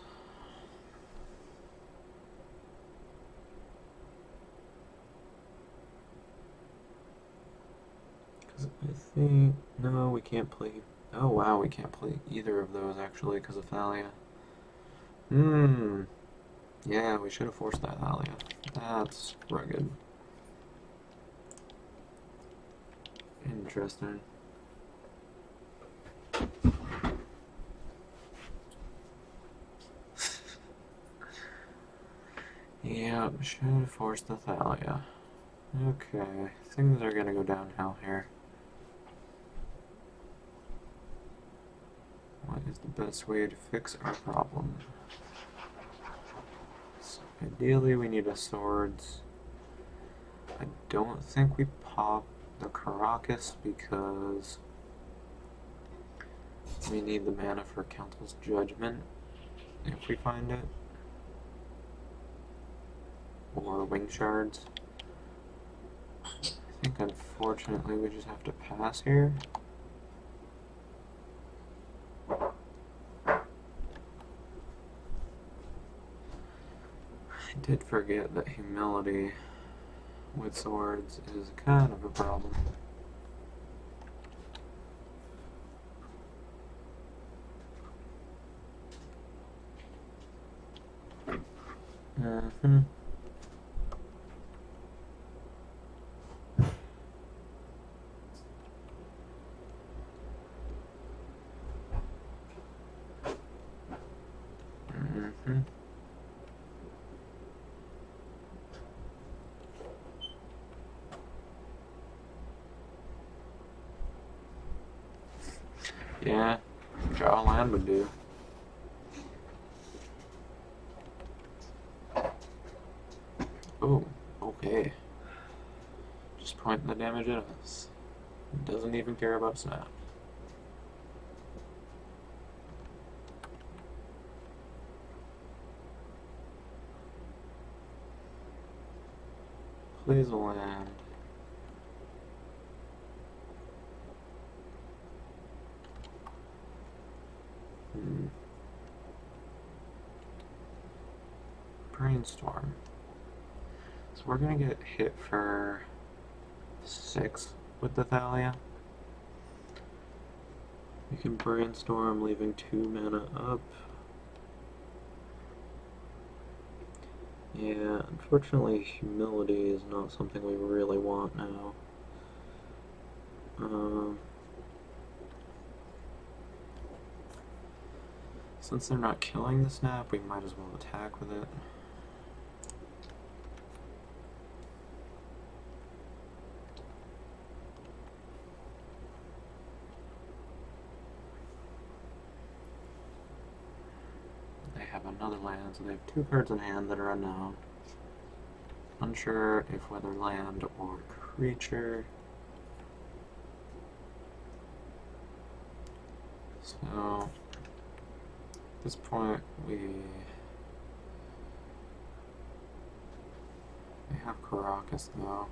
Because I think, no, we can't play, oh wow, we can't play either of those actually because of Thalia. Yeah, we should have forced that Thalia. That's rugged. Interesting. Yeah, should have forced the Thalia. Okay, things are gonna go downhill here. What is the best way to fix our problem? So ideally, we need a swords. I don't think we pop the Caracas because we need the mana for Council's Judgment if we find it. Or Wing Shards. I think unfortunately we just have to pass here. I did forget that humility with swords is kind of a problem. Yeah, draw land would do. Oh, okay. Just pointing the damage at us. Doesn't even care about snap. Plays a land. Brainstorm. So we're gonna get hit for 6 with the Thalia. We can brainstorm, leaving 2 mana up. Yeah, unfortunately humility is not something we really want now. Since they're not killing the snap, we might as well attack with it. They have another land, so they have 2 cards in hand that are unknown. Unsure if whether land or creature. So at this point we have Caracas though.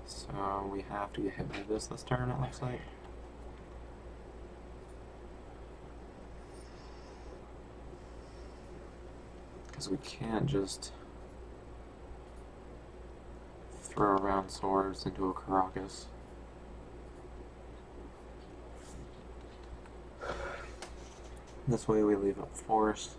So we have to get hit by this turn, it looks like. Because we can't just throw around swords into a Caracas. This way we leave up force.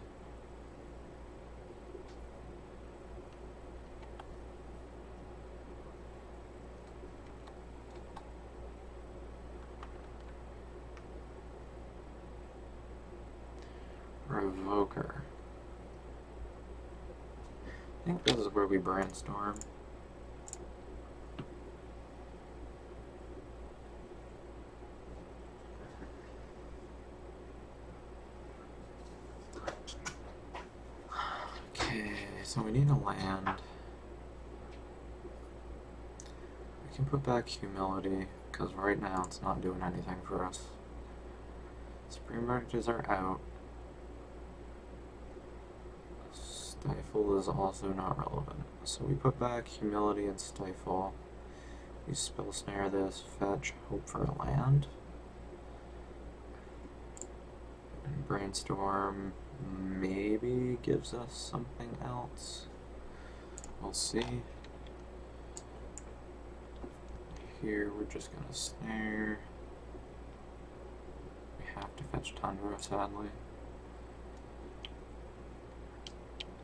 Revoker. I think this is where we brainstorm. Okay, so we need a land. We can put back humility, because right now it's not doing anything for us. Spring branches are out. Stifle is also not relevant. So we put back humility and stifle. We spell snare this, fetch, hope for a land. And brainstorm maybe gives us something else. We'll see. Here we're just gonna snare. We have to fetch Tundra, sadly,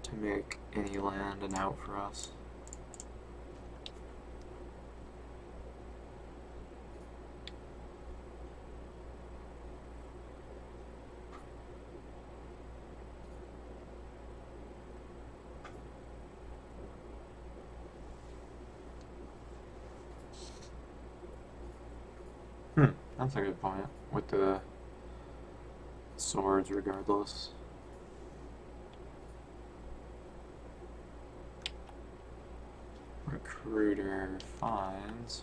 to make any land an out for us. That's a good point, with the swords regardless. Recruiter finds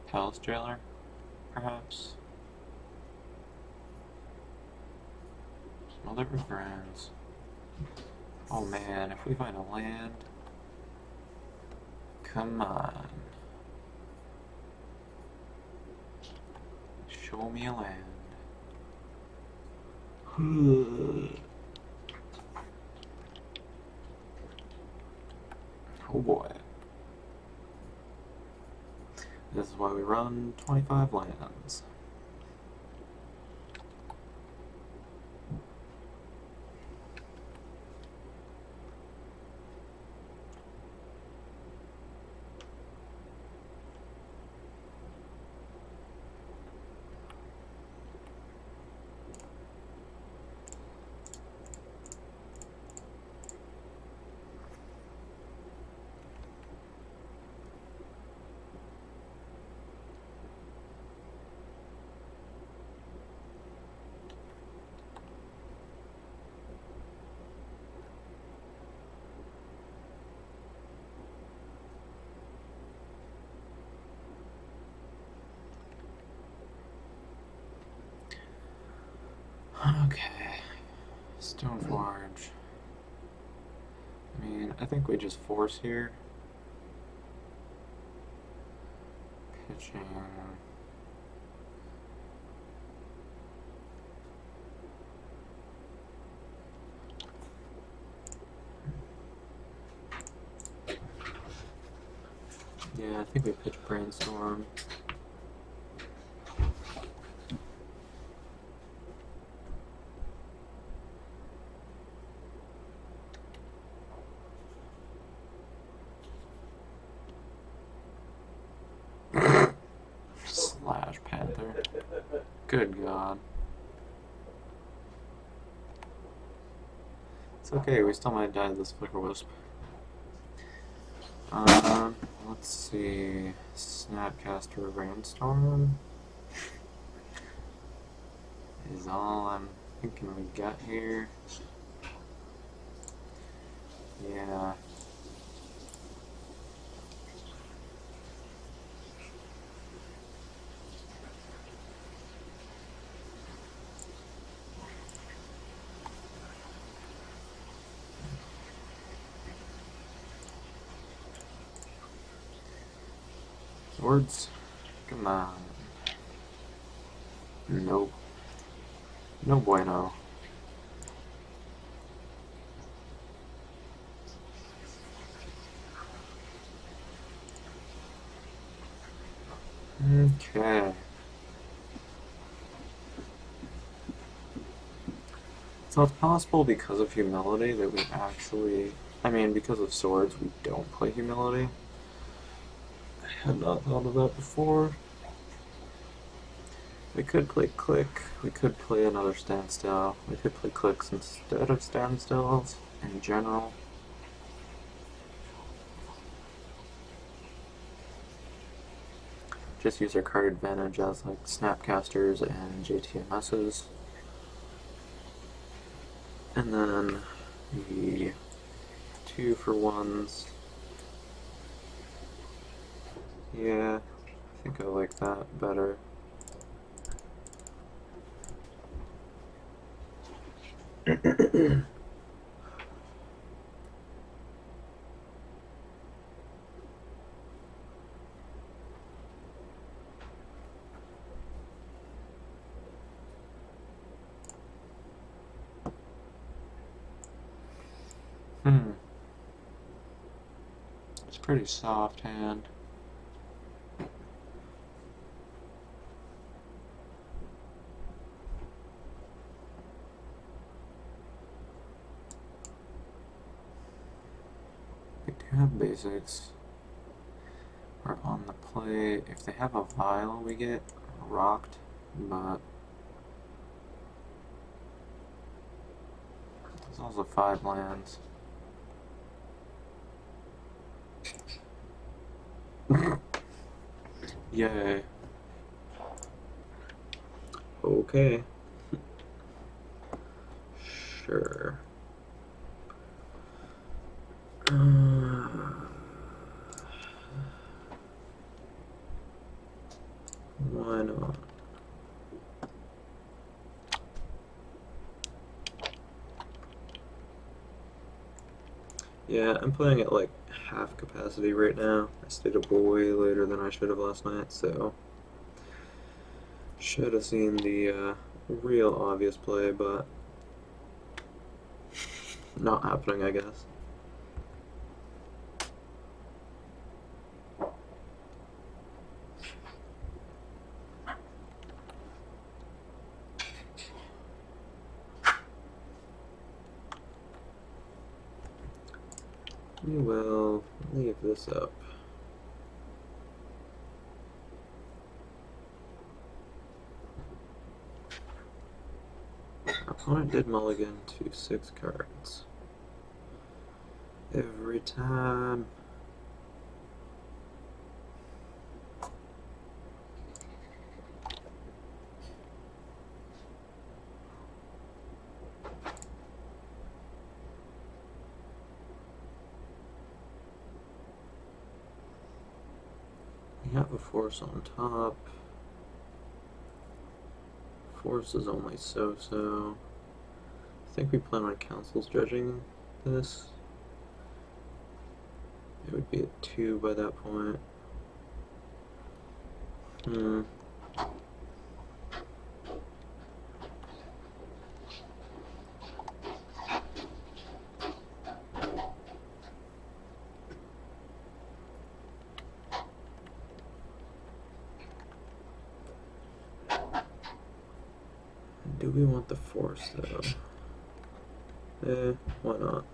Palace Jailer, perhaps. Smother Brands. Oh man, if we find a land, come on. Show me a land. Oh boy. This is why we run 25 lands. Okay, Stoneforge. I mean, I think we just force here. Pitching. Yeah, I think we pitch Brainstorm. Good God. It's okay, we still might die to this Flicker Wisp. Let's see. Snapcaster Rainstorm is all I'm thinking we got here. Yeah. Swords? Come on. Nope. No bueno. Okay. So it's possible because of humility that we actually... I mean, because of swords, we don't play humility. I had not thought of that before. We could play click, we could play another standstill, we could play clicks instead of standstills in general. Just use our card advantage as like snapcasters and JTMSs. And then the 2-for-1s. Yeah, I think I like that better. It's a pretty soft hand. They do have basics. Are on the play. If they have a vial, we get rocked, but there's also 5 lands. Yay. Okay. Sure. Why not? Yeah, I'm playing at like half capacity right now. I stayed up way later than I should have last night, so should have seen the real obvious play, but not happening, I guess. We will leave this up. Our opponent did mulligan to 6 cards. Every time. We have a force on top. Force is only so-so. I think we plan on councils judging this. It would be a 2 by that point. Do we want the force though? Why not?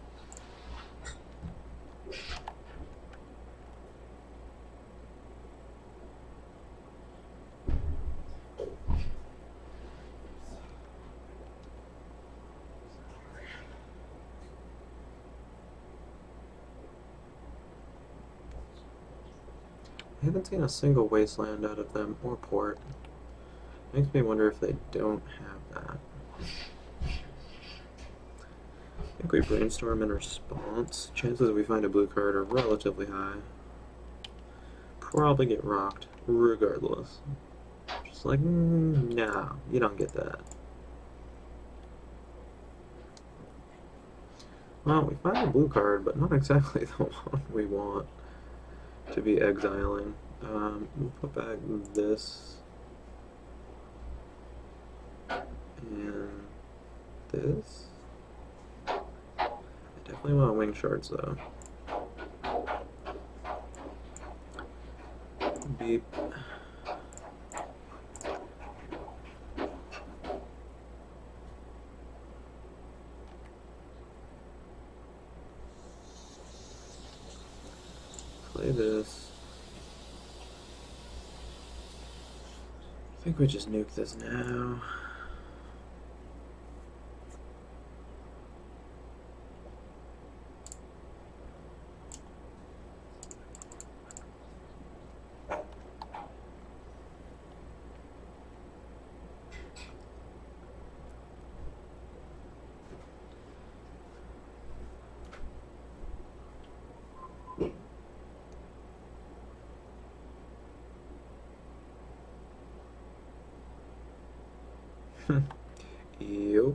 haven't seen a single wasteland out of them, or port. Makes me wonder if they don't have that. I think we brainstorm in response. Chances we find a blue card are relatively high. Probably get rocked, regardless. Just like, no, you don't get that. Well, we find a blue card, but not exactly the one we want to be exiling. We'll put back this and this. I definitely want wing shards though. Beep. Play this. I think we just nuke this now. Yup.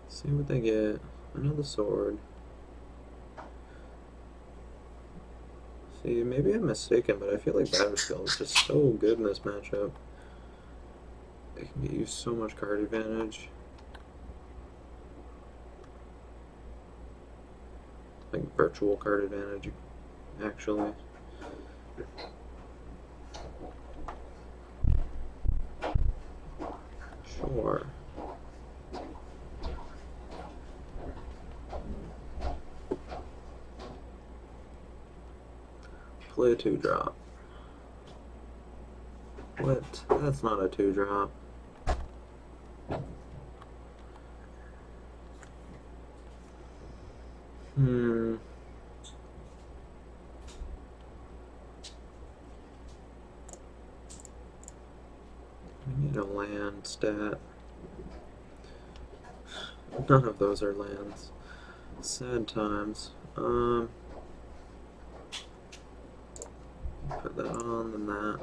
See what they get. Another sword. See, maybe I'm mistaken, but I feel like Batterskill is just so good in this matchup. It can get you so much card advantage. Like virtual card advantage, actually. Sure. Play a 2-drop. What? That's not a 2-drop. We need a land stat. None of those are lands. Sad times. Put that on, then that.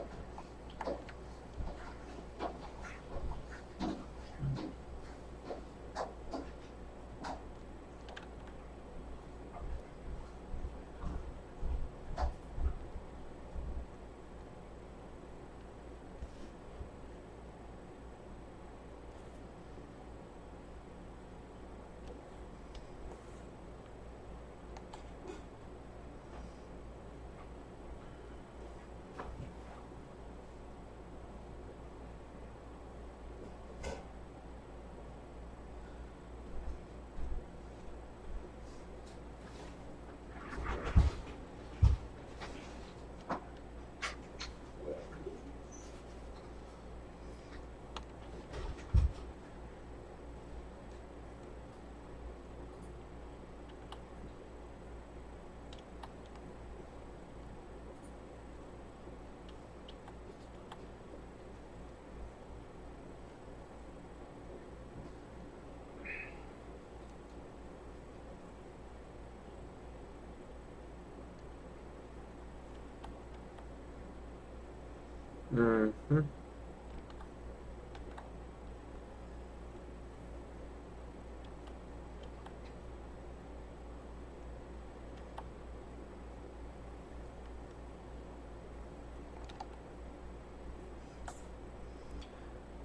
Mm-hmm.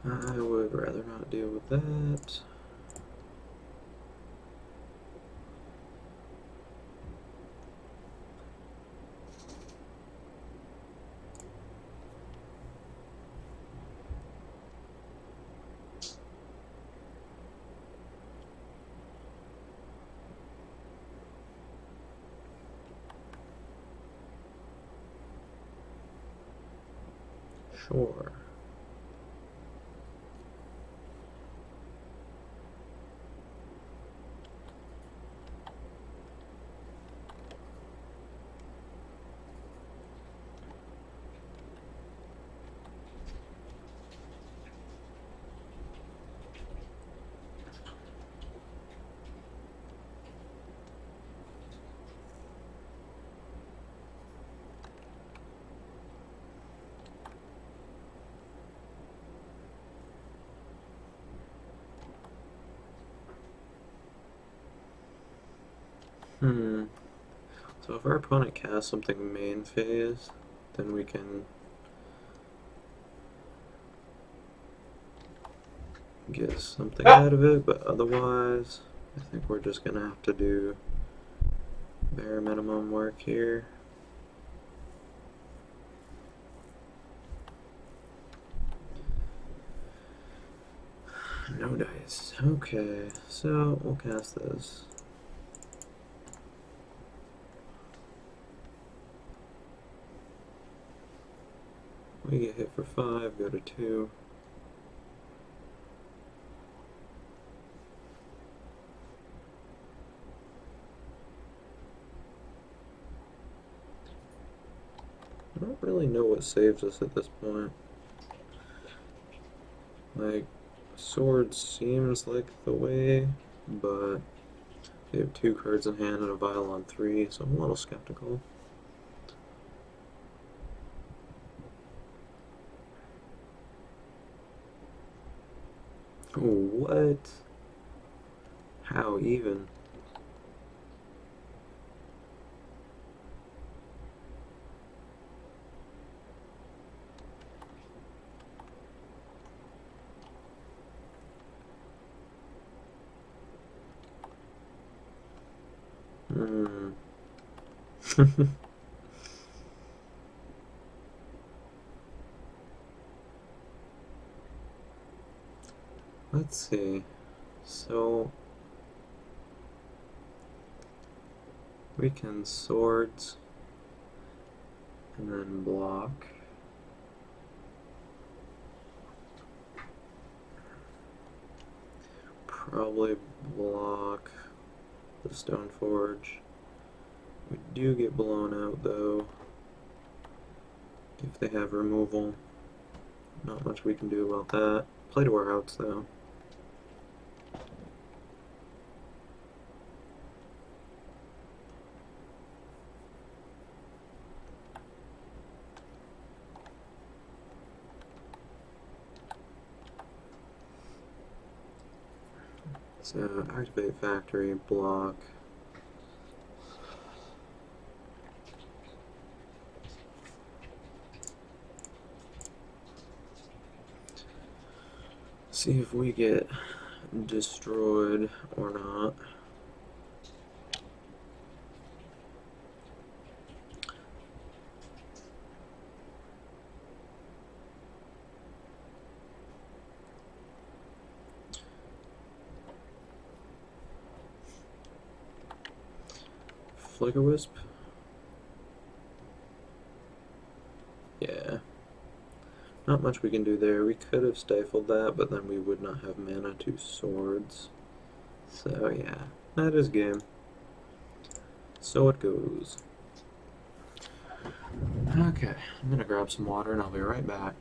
I would rather not deal with that. Sure. So if our opponent casts something main phase, then we can get something out of it, but otherwise, I think we're just gonna have to do bare minimum work here. No dice. Okay, so we'll cast this. We get hit for 5, go to 2. I don't really know what saves us at this point. Like, sword seems like the way, but they have 2 cards in hand and a vial on 3, so I'm a little skeptical. What? How even? Hmm. Let's see. So we can swords and then block. Probably block the Stone Forge. We do get blown out though if they have removal. Not much we can do about that. Play to our outs though. So activate factory, block. See if we get destroyed or not. Flicker Wisp? Yeah. Not much we can do there. We could have stifled that, but then we would not have mana to swords. So yeah, that is game. So it goes. Okay, I'm gonna grab some water and I'll be right back.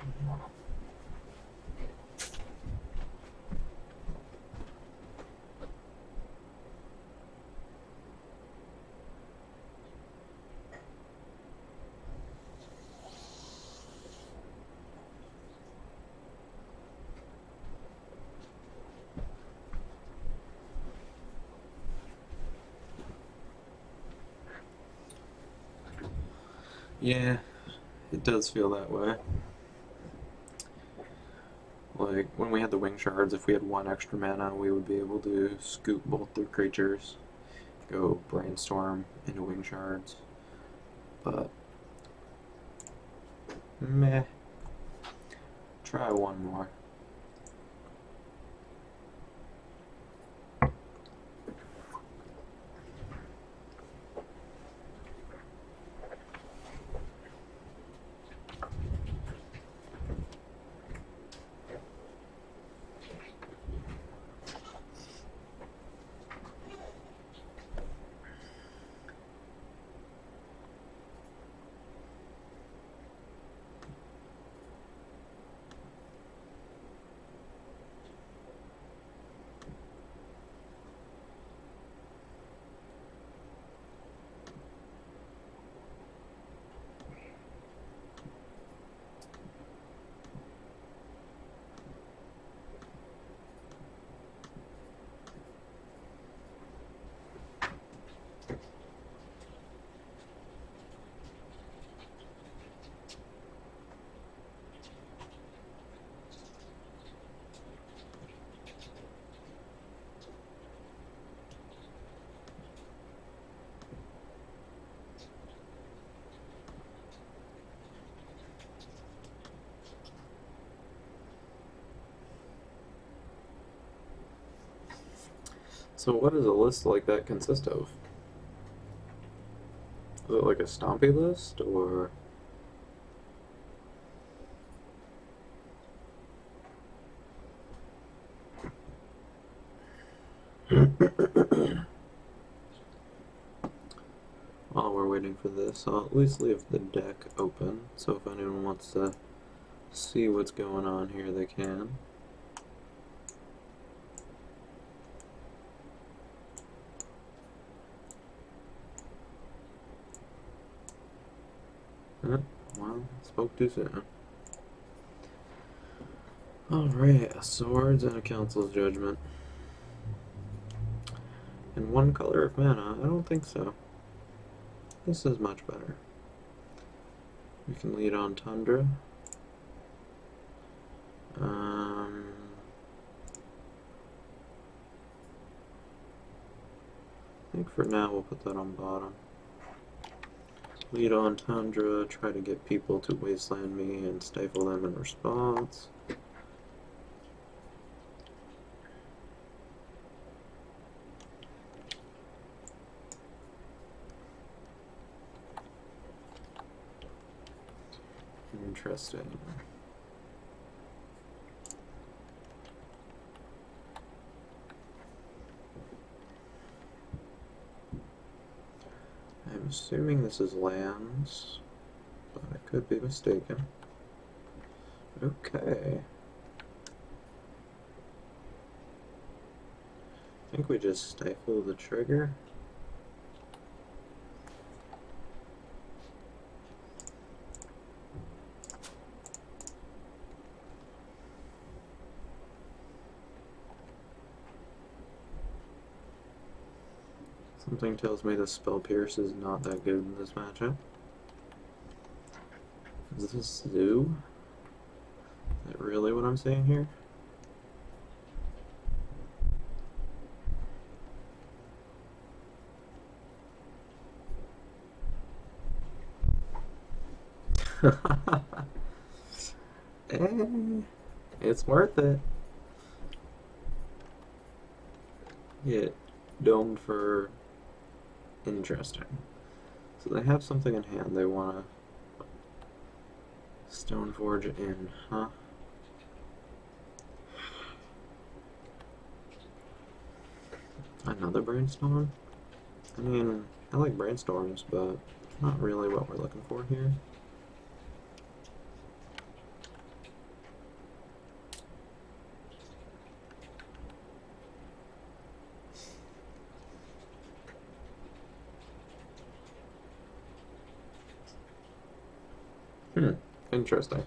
Yeah, it does feel that way. Like, when we had the wing shards, if we had 1 extra mana, we would be able to scoop both their creatures, go brainstorm into wing shards. But, meh. Try one more. So what does a list like that consist of? Is it like a stompy list, or... While we're waiting for this, I'll at least leave the deck open, so if anyone wants to see what's going on here, they can. Well, spoke too soon. Alright, a swords and a council's judgment. And one color of mana? I don't think so. This is much better. We can lead on Tundra. I think for now we'll put that on bottom. Lead on Tundra, try to get people to wasteland me and stifle them in response. Interesting. I'm assuming this is lands, but I could be mistaken. Okay. I think we just stifle the trigger. Something tells me the Spell Pierce is not that good in this matchup. Is this Zoo? Is that really what I'm saying here? It's worth it. Get domed for interesting. So they have something in hand they want to Stoneforge in, huh? Another brainstorm? I mean, I like brainstorms, but it's not really what we're looking for here. Interesting.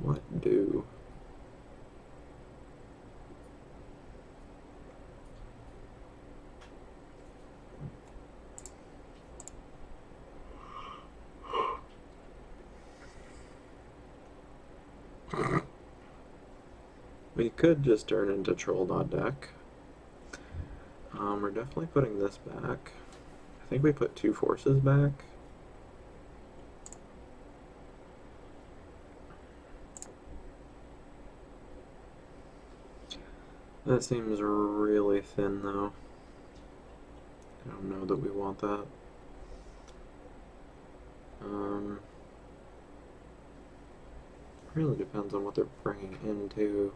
What do? We could just turn into troll.deck. We're definitely putting this back. I think we put 2 forces back. That seems really thin, though. I don't know that we want that. Really depends on what they're bringing into.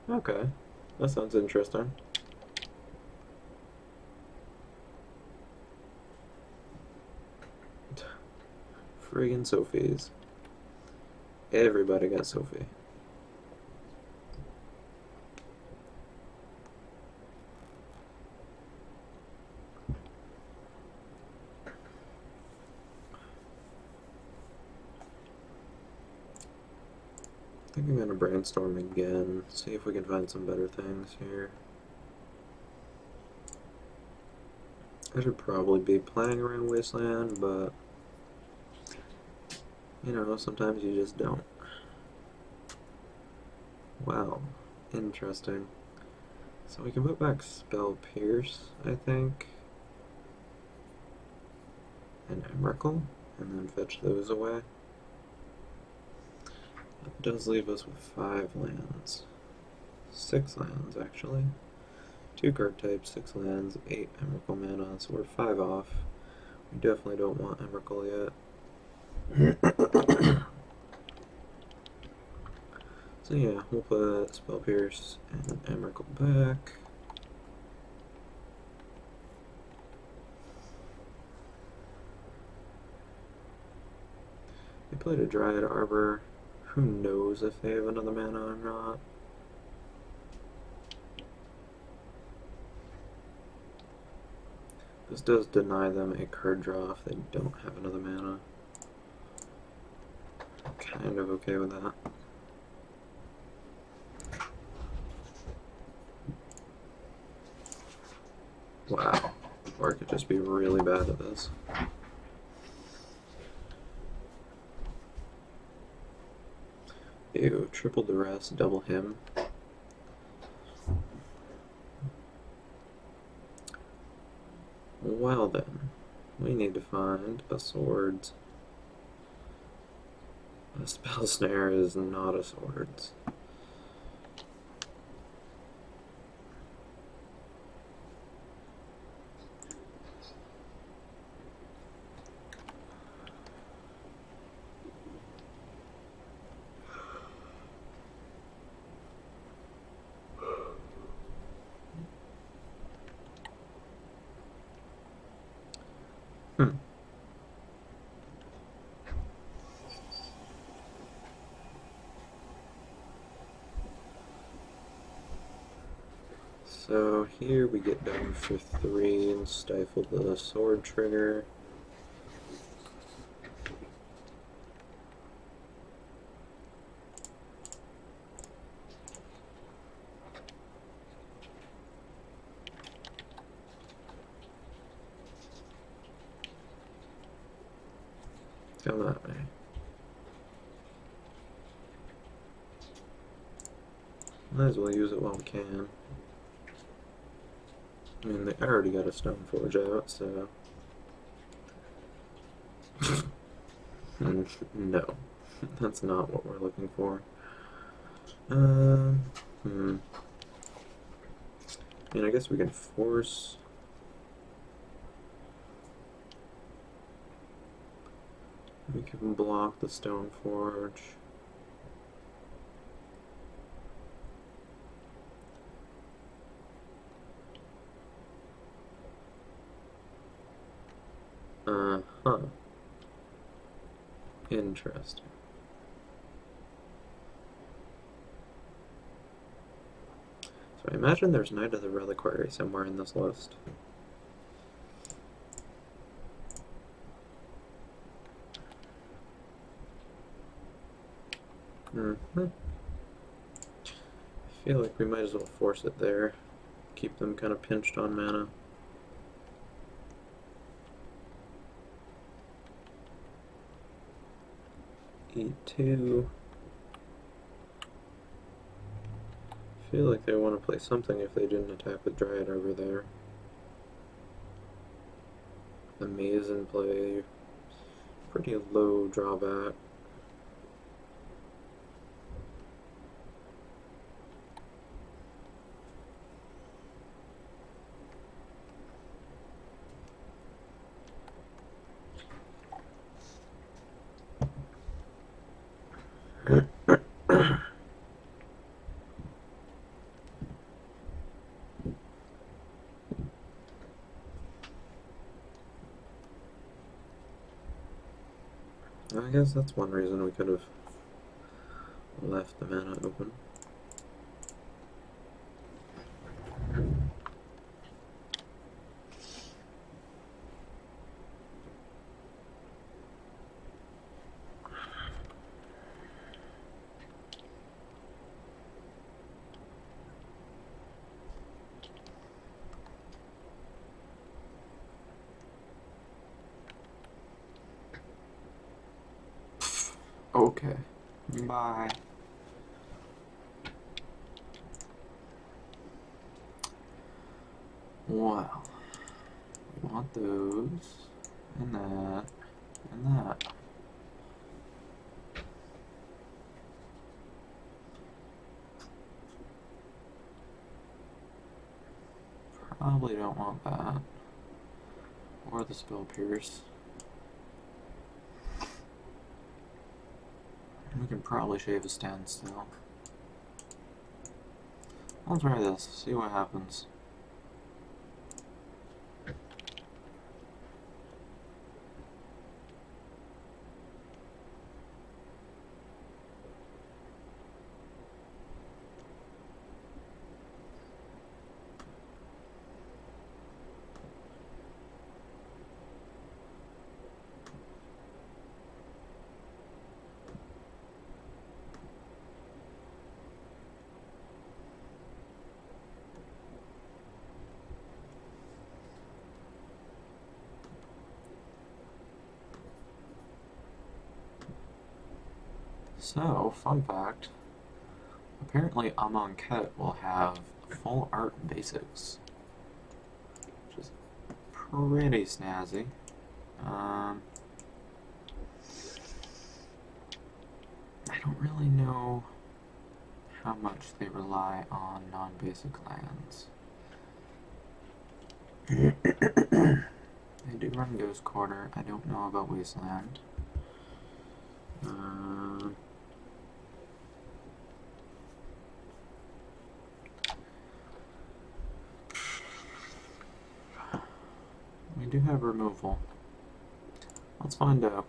Okay, that sounds interesting. Friggin' Sophies. Everybody got Sophie. I think I'm gonna brainstorm again, see if we can find some better things here. I should probably be playing around Wasteland, but you know, sometimes you just don't. Wow. Interesting. So we can put back Spell Pierce, I think, and Emrakul, and then fetch those away. That does leave us with 5 lands. 6 lands, actually. 2 card types, 6 lands, 8 Emrakul mana, so we're 5 off. We definitely don't want Emrakul yet. So yeah, we'll put Spell Pierce and Emrakul back. They played a Dryad Arbor. Who knows if they have another mana or not? This does deny them a card draw if they don't have another mana. I'm kind of okay with that. Wow. Or it could just be really bad at this. Ew, triple duress, double him. Well then, we need to find a swords. A spell snare is not a swords. So here we get down for 3 and stifle the sword trigger. Come at me. Might as well use it while we can. I mean, they already got a Stoneforge out, so... No. That's not what we're looking for. I mean, I guess we can force... We can block the Stoneforge. Huh. Interesting. So I imagine there's Knight of the Reliquary somewhere in this list. I feel like we might as well force it there. Keep them kind of pinched on mana. E2. I feel like they want to play something if they didn't attack with Dryad over there. The Maze in play. Pretty low drawback. I guess that's one reason we could have left the mana open. Okay. Bye. Well, we want those, and that, and that. Probably don't want that. Or the spell pierce. We can probably shave a standstill. I'll try this, see what happens. So, fun fact, apparently Amonkhet will have full art basics, which is pretty snazzy. I don't really know how much they rely on non-basic lands. They do run Ghost Quarter. I don't know about Wasteland. We do have removal. Let's find out.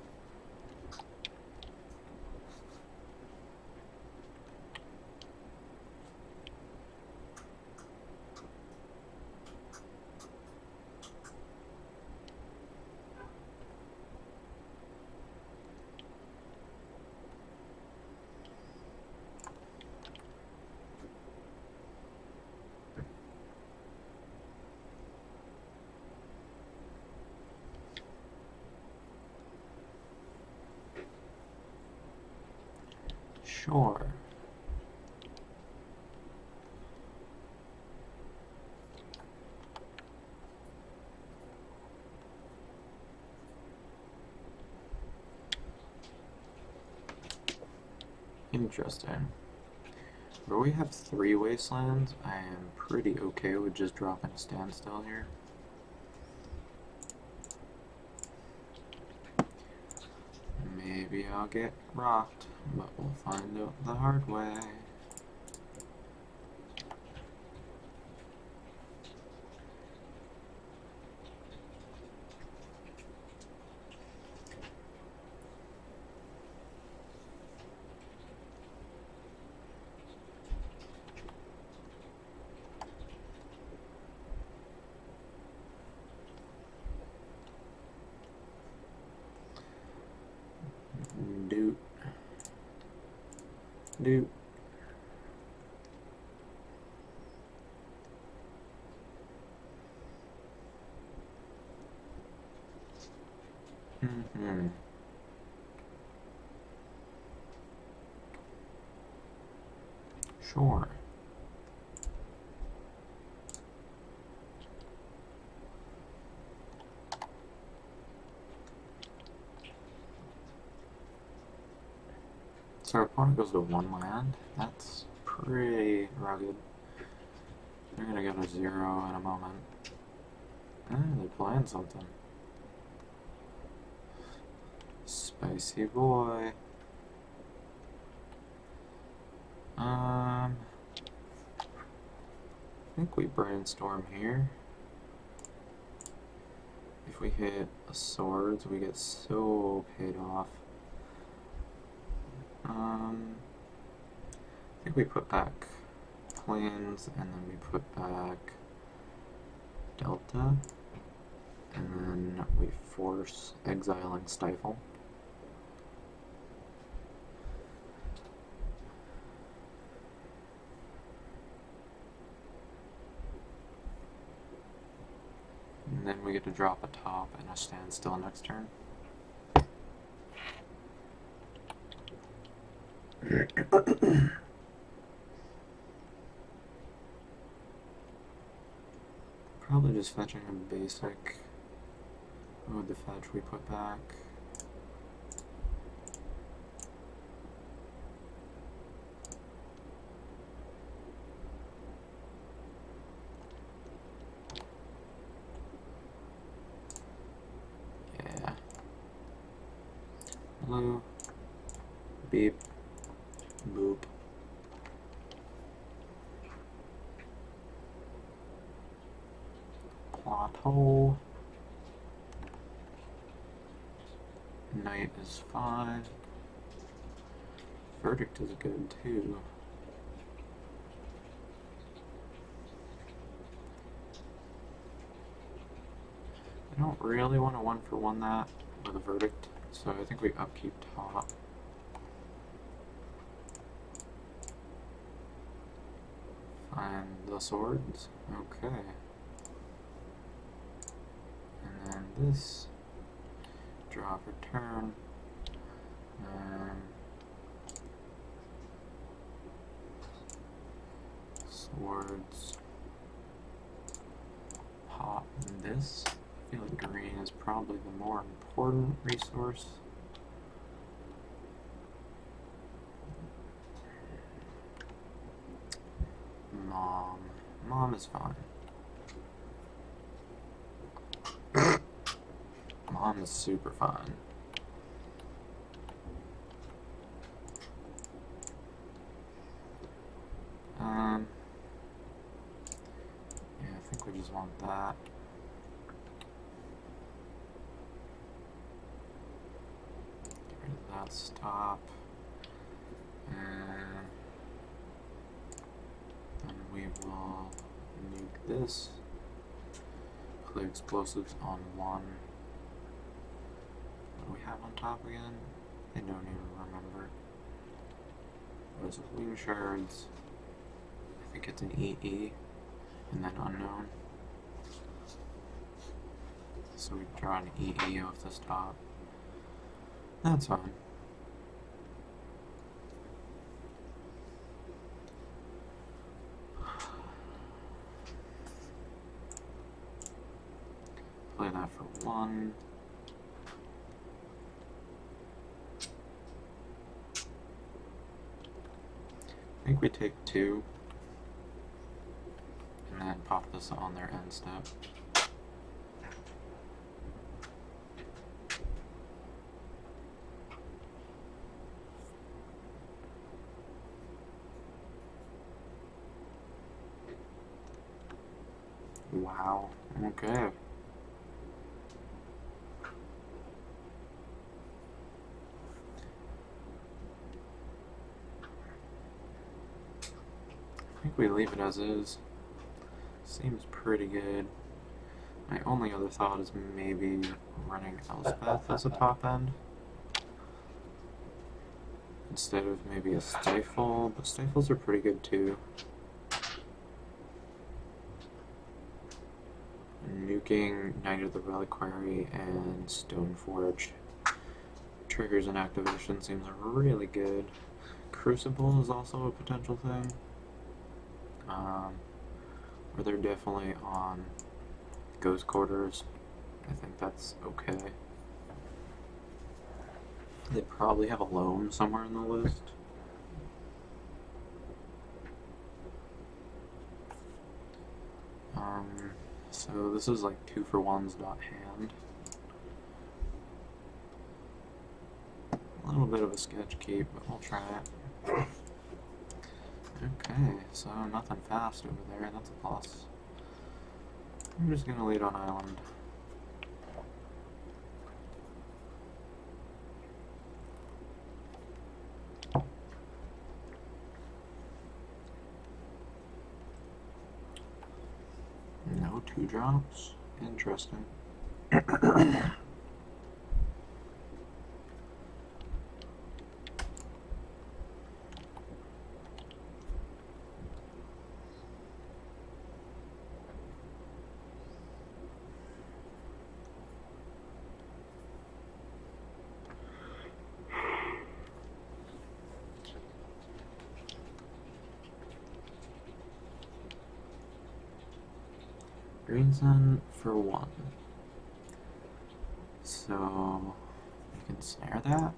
Sure. Interesting. Where we have 3 wastelands, I am pretty okay with just dropping a standstill here. Maybe I'll get rocked, but we'll find out the hard way. Doot. Doot. Sure. So our opponent goes to 1 land. That's pretty rugged. They're gonna go to 0 in a moment. They're playing something. Spicy boy. I think we brainstorm here. If we hit a swords, we get so paid off. I think we put back plains, and then we put back delta, and then we force exile and stifle. And then we get to drop a top and a standstill next turn. Probably just fetching a basic. What would the fetch we put back? Yeah. Hello. Beep. Boop. Plot hole. Night is 5. Verdict is good too. I don't really want to 1-for-1 that with a verdict, so I think we upkeep top. Find the swords. Okay. And then this. Draw for turn. Swords. Pop this. I feel like green is probably the more important resource. Mom. Mom is fine. Mom is super fine. Yeah, I think we just want that. Get rid of that stop. And then we will nuke this. Play explosives on 1. What do we have on top again? I don't even remember. What is it? Wing shards. I think it's an EE. And then unknown. So we draw an EE off this top. That's fine. Play that for 1. I think we take 2. And then pop this on their end step. Wow. Okay. I think we leave it as is. Seems pretty good. My only other thought is maybe running Elspeth as a top end instead of maybe a Stifle, but Stifles are pretty good too. Nuking Knight of the Reliquary and Stoneforge triggers and activation seems really good. Crucible is also a potential thing. Where they're definitely on Ghost Quarters. I think that's okay. They probably have a loam somewhere in the list. So this is like 2-for-1s dot hand. A little bit of a sketch keep, but we'll try it. Okay, so nothing fast over there, that's a plus. I'm just gonna lead on island. No 2-drops? Interesting. Reason for 1. So we can snare that.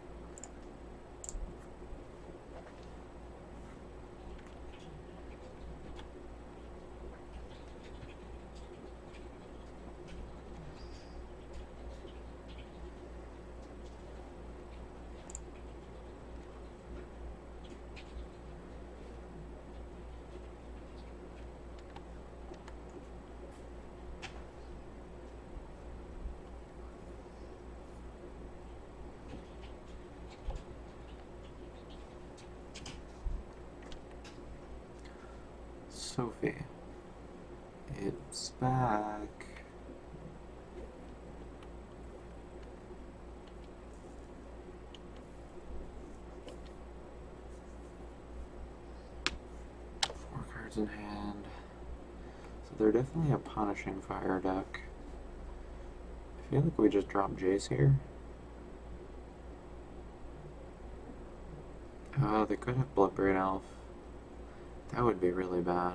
Sophie, it's back. Four cards in hand. So they're definitely a punishing fire deck. I feel like we just dropped Jace here. They could have Bloodbraid Elf. That would be really bad.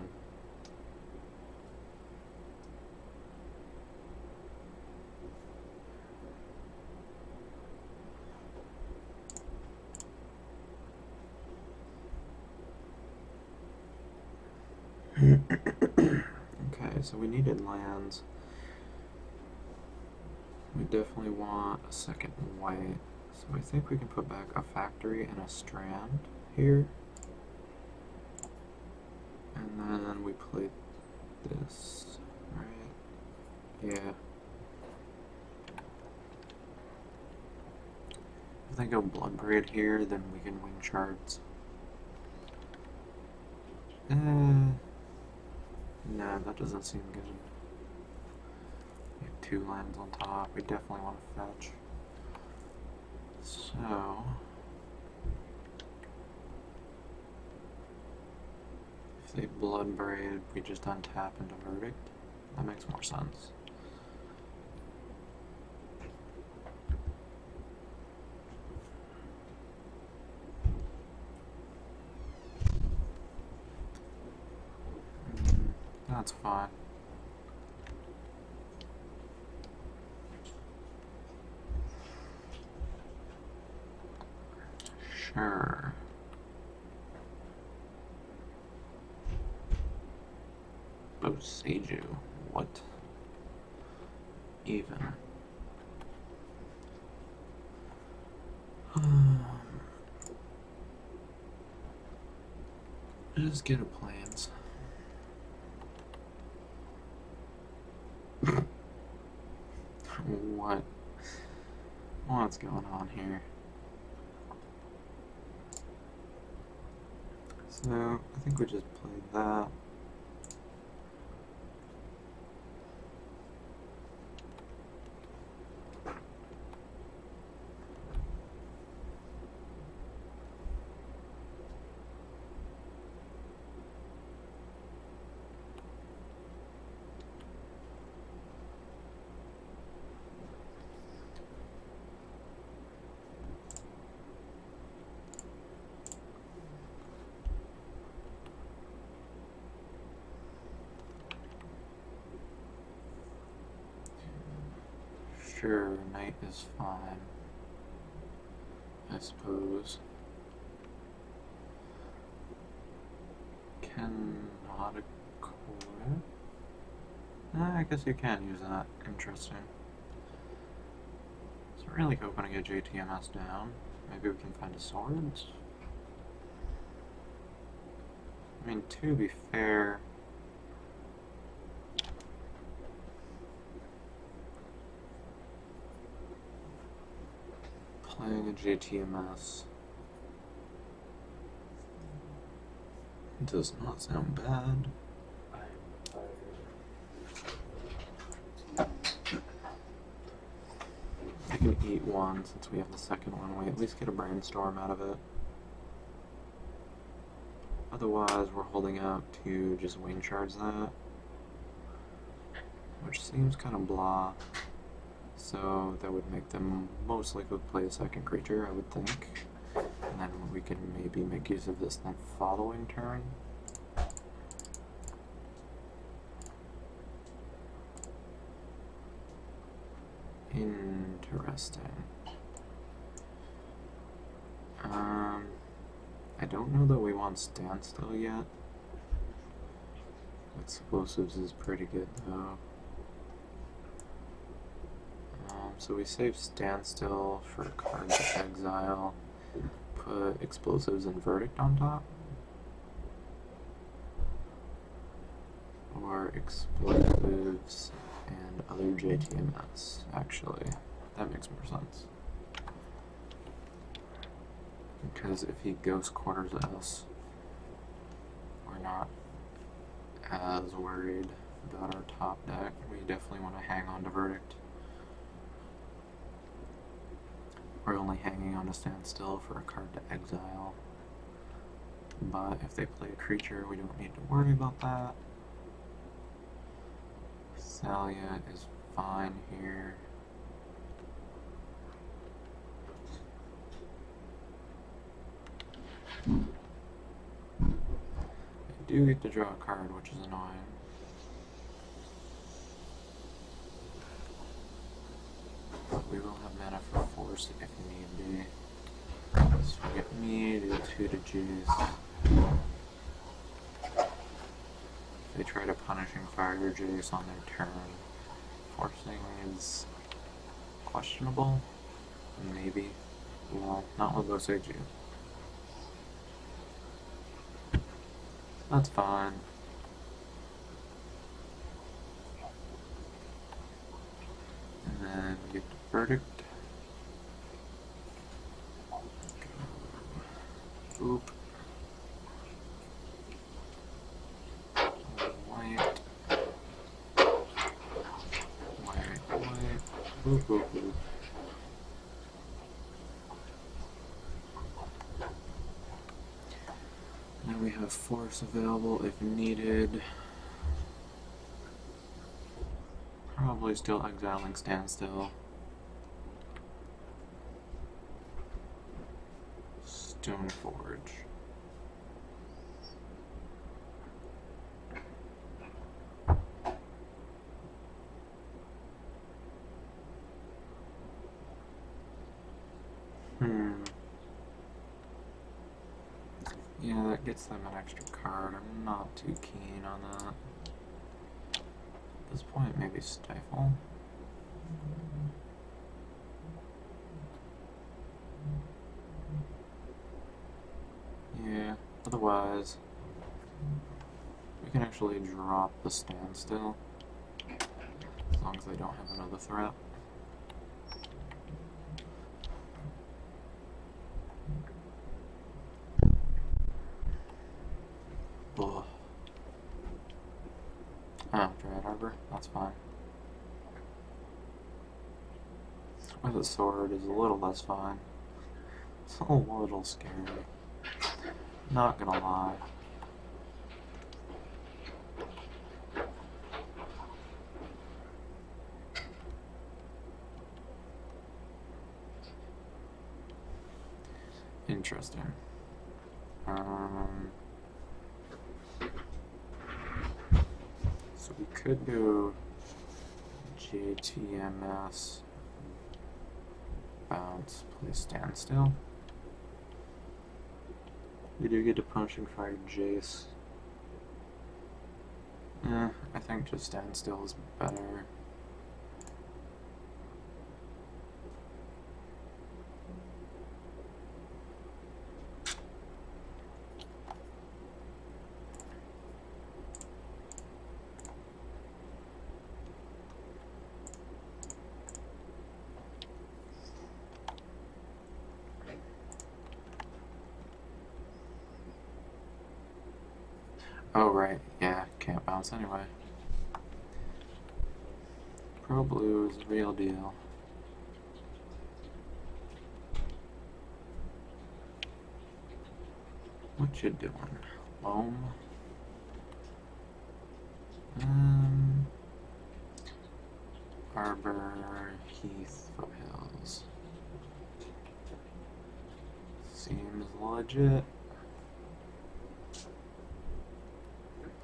Okay, so we needed lands. We definitely want a second white. So I think we can put back a factory and a strand here. And then we play this, right? Yeah. If I go Bloodbraid here, then we can wing shards. No, that doesn't seem good. We have 2 lands on top. We definitely want to fetch. So if they Bloodbraid, we just untap into Verdict. That makes more sense. That's fine. Sure. Boseiju. What? Even. Just get a plans. What? What's going on here? So, I think we just played that. Sure, knight is fine, I suppose. Cannot equip? I guess you can use that. Interesting. So really hoping to get JTMS down. Maybe we can find a swords? I mean, to be fair, playing a JTMS does not sound bad. I can eat one since we have the second one. We at least get a brainstorm out of it. Otherwise, we're holding out to just wing shards that, which seems kind of blah. So that would make them most likely play a second creature, I would think. And then we can maybe make use of this the following turn. Interesting. I don't know that we want Standstill yet. Explosives is pretty good though. So we save Standstill for card to exile. Put Explosives and Verdict on top. Or Explosives and other JTMS, actually. That makes more sense. Because if he Ghost Quarters us, we're not as worried about our top deck. We definitely want to hang on to Verdict. We're only hanging on to Standstill for a card to exile. But if they play a creature, we don't need to worry about that. Thalia is fine here. I do get to draw a card, which is annoying. But we will have mana for Force if need be. So we get me to 2 to Jace. If they try to Punishing Fire Jace on their turn, forcing is questionable. Maybe. Well, not with Osage. That's fine. And then we get the Verdict. Oop. White. White. Boop, boop, boop. Now we have Force available if needed. Probably still exiling Standstill. Stoneforge. Yeah, that gets them an extra card. I'm not too keen on that. At this point, maybe Stifle. Yeah, otherwise, we can actually drop the Standstill, as long as they don't have another threat. Ugh. Oh, Dread Arbor, that's fine. With a sword is a little less fine. It's a little scary. Not gonna lie. Interesting. So we could do JTMS, bounce, play Standstill. We do get to Punishing Fire Jace. I think just Standstill is better. Oh, right, yeah, can't bounce anyway. Pro Blue is the real deal. What you doing? Loam? Arbor, Heath, Foothills. Seems legit.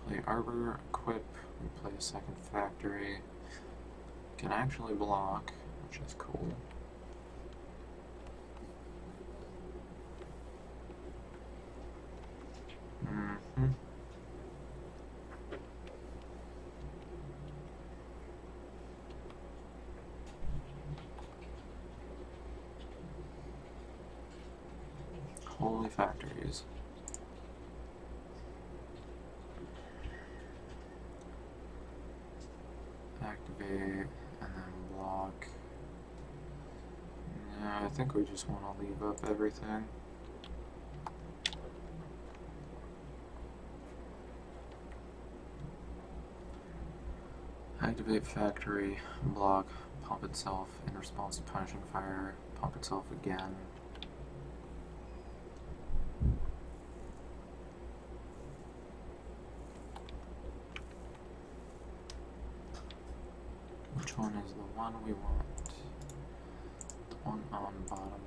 Play Arbor, equip, we play a second factory. Can actually block, which is cool. factories. Activate, and then block. No, I think we just want to leave up everything. Activate factory, block, pump itself in response to punishing fire, pump itself again. Which one is the one we want? The one on bottom.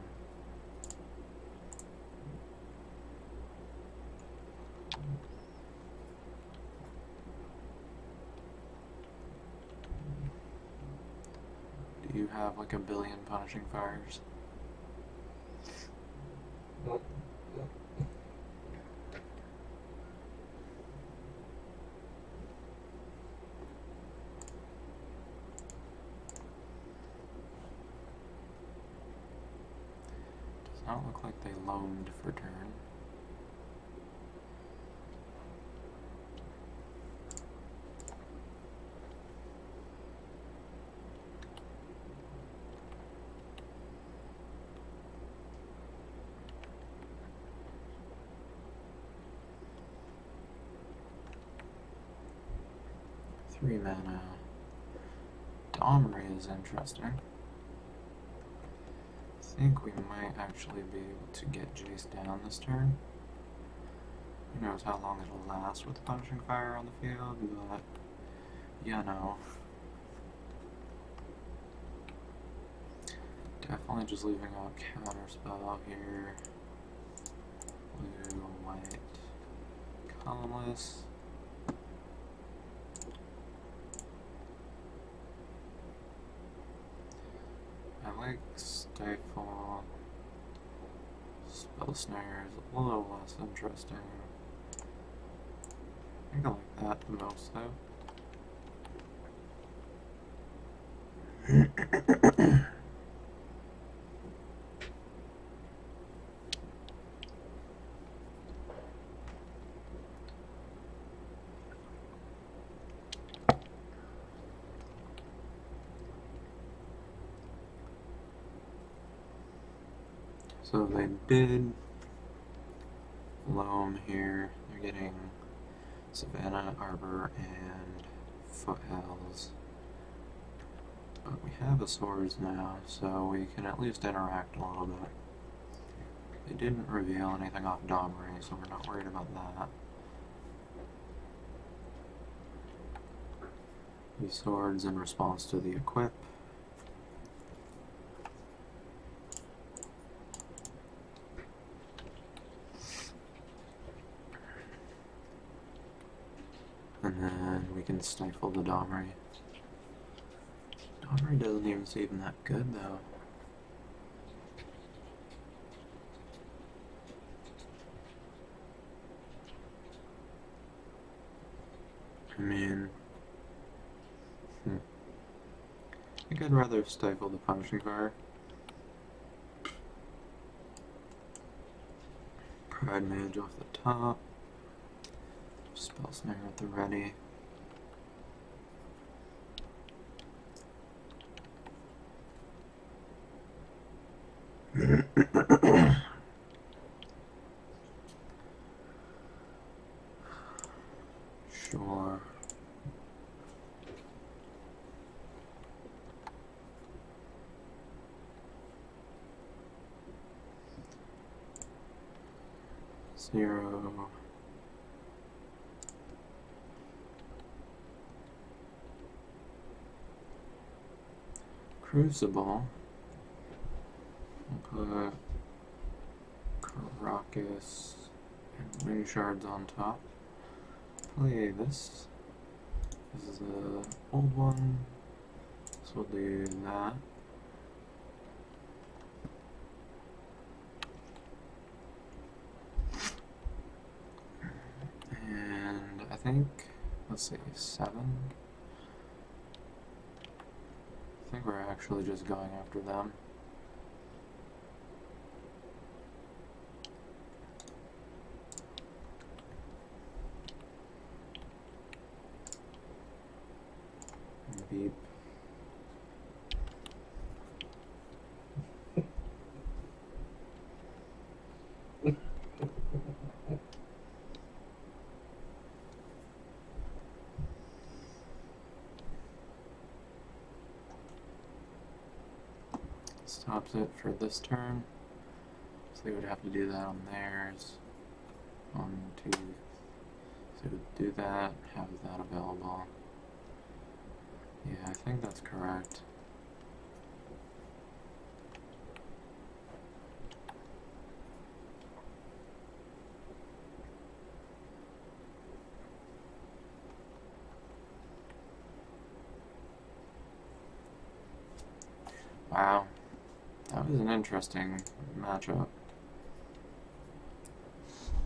Do you have like a billion punishing fires? Does not look like they loaned for turn. Three mana. Domri is interesting. I think we might actually be able to get Jace down this turn. Who knows how long it'll last with punishing fire on the field, but you know. Definitely just leaving out counterspell here. Blue, white, colorless. I like Stifle. Spell Snare is a little less interesting. I think I like that the most though. So they bid Loam here. They're getting Savannah, Arbor, and Foothills. But we have a Swords now, so we can at least interact a little bit. They didn't reveal anything off Domri, so we're not worried about that. These Swords in response to the equip. And then we can stifle the Domri. Domri doesn't even seem that good though. I mean, I think I'd rather stifle the punishing fire. Pride Mage off the top. Spell Snare at the ready. Sure. Zero. Crucible. We'll put Caracas and Wind Shards on top. Play this. This is the old one, so we'll do that. And I think, let's see, 7. I think we're actually just going after them. beep. Stops it for this turn. So they would have to do that on theirs. 1, 2. So do that, have that available. Yeah, I think that's correct. Wow, that was an interesting matchup.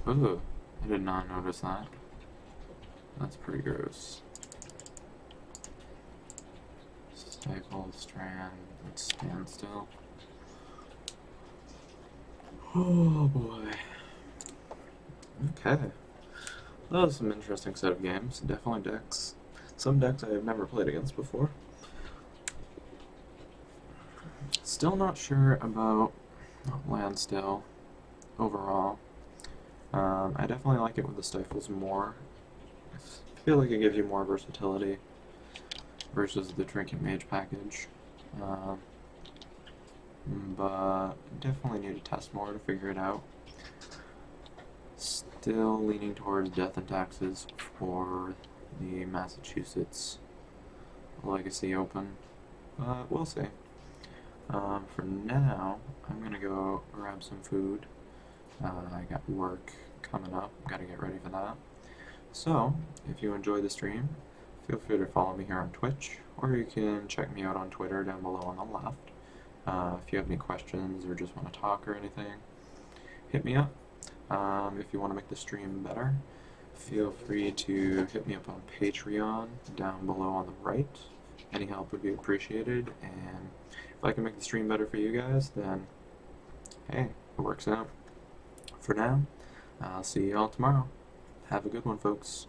Ooh, I did not notice that. That's pretty gross. Stifle, strand, and standstill. Oh boy. Okay. That was some interesting set of games. Definitely decks. Some decks I have never played against before. Still not sure about Landstill overall. I definitely like it with the stifles more. I feel like it gives you more versatility versus the Trinket Mage package. But definitely need to test more to figure it out. Still leaning towards Death and Taxes for the Massachusetts Legacy Open, but we'll see. For now, I'm gonna go grab some food. I got work coming up, gotta get ready for that. So, if you enjoy the stream, feel free to follow me here on Twitch, or you can check me out on Twitter down below on the left. If you have any questions or just want to talk or anything, hit me up. If you want to make the stream better, feel free to hit me up on Patreon down below on the right. Any help would be appreciated, and if I can make the stream better for you guys, then hey, it works out. For now, I'll see you all tomorrow. Have a good one, folks.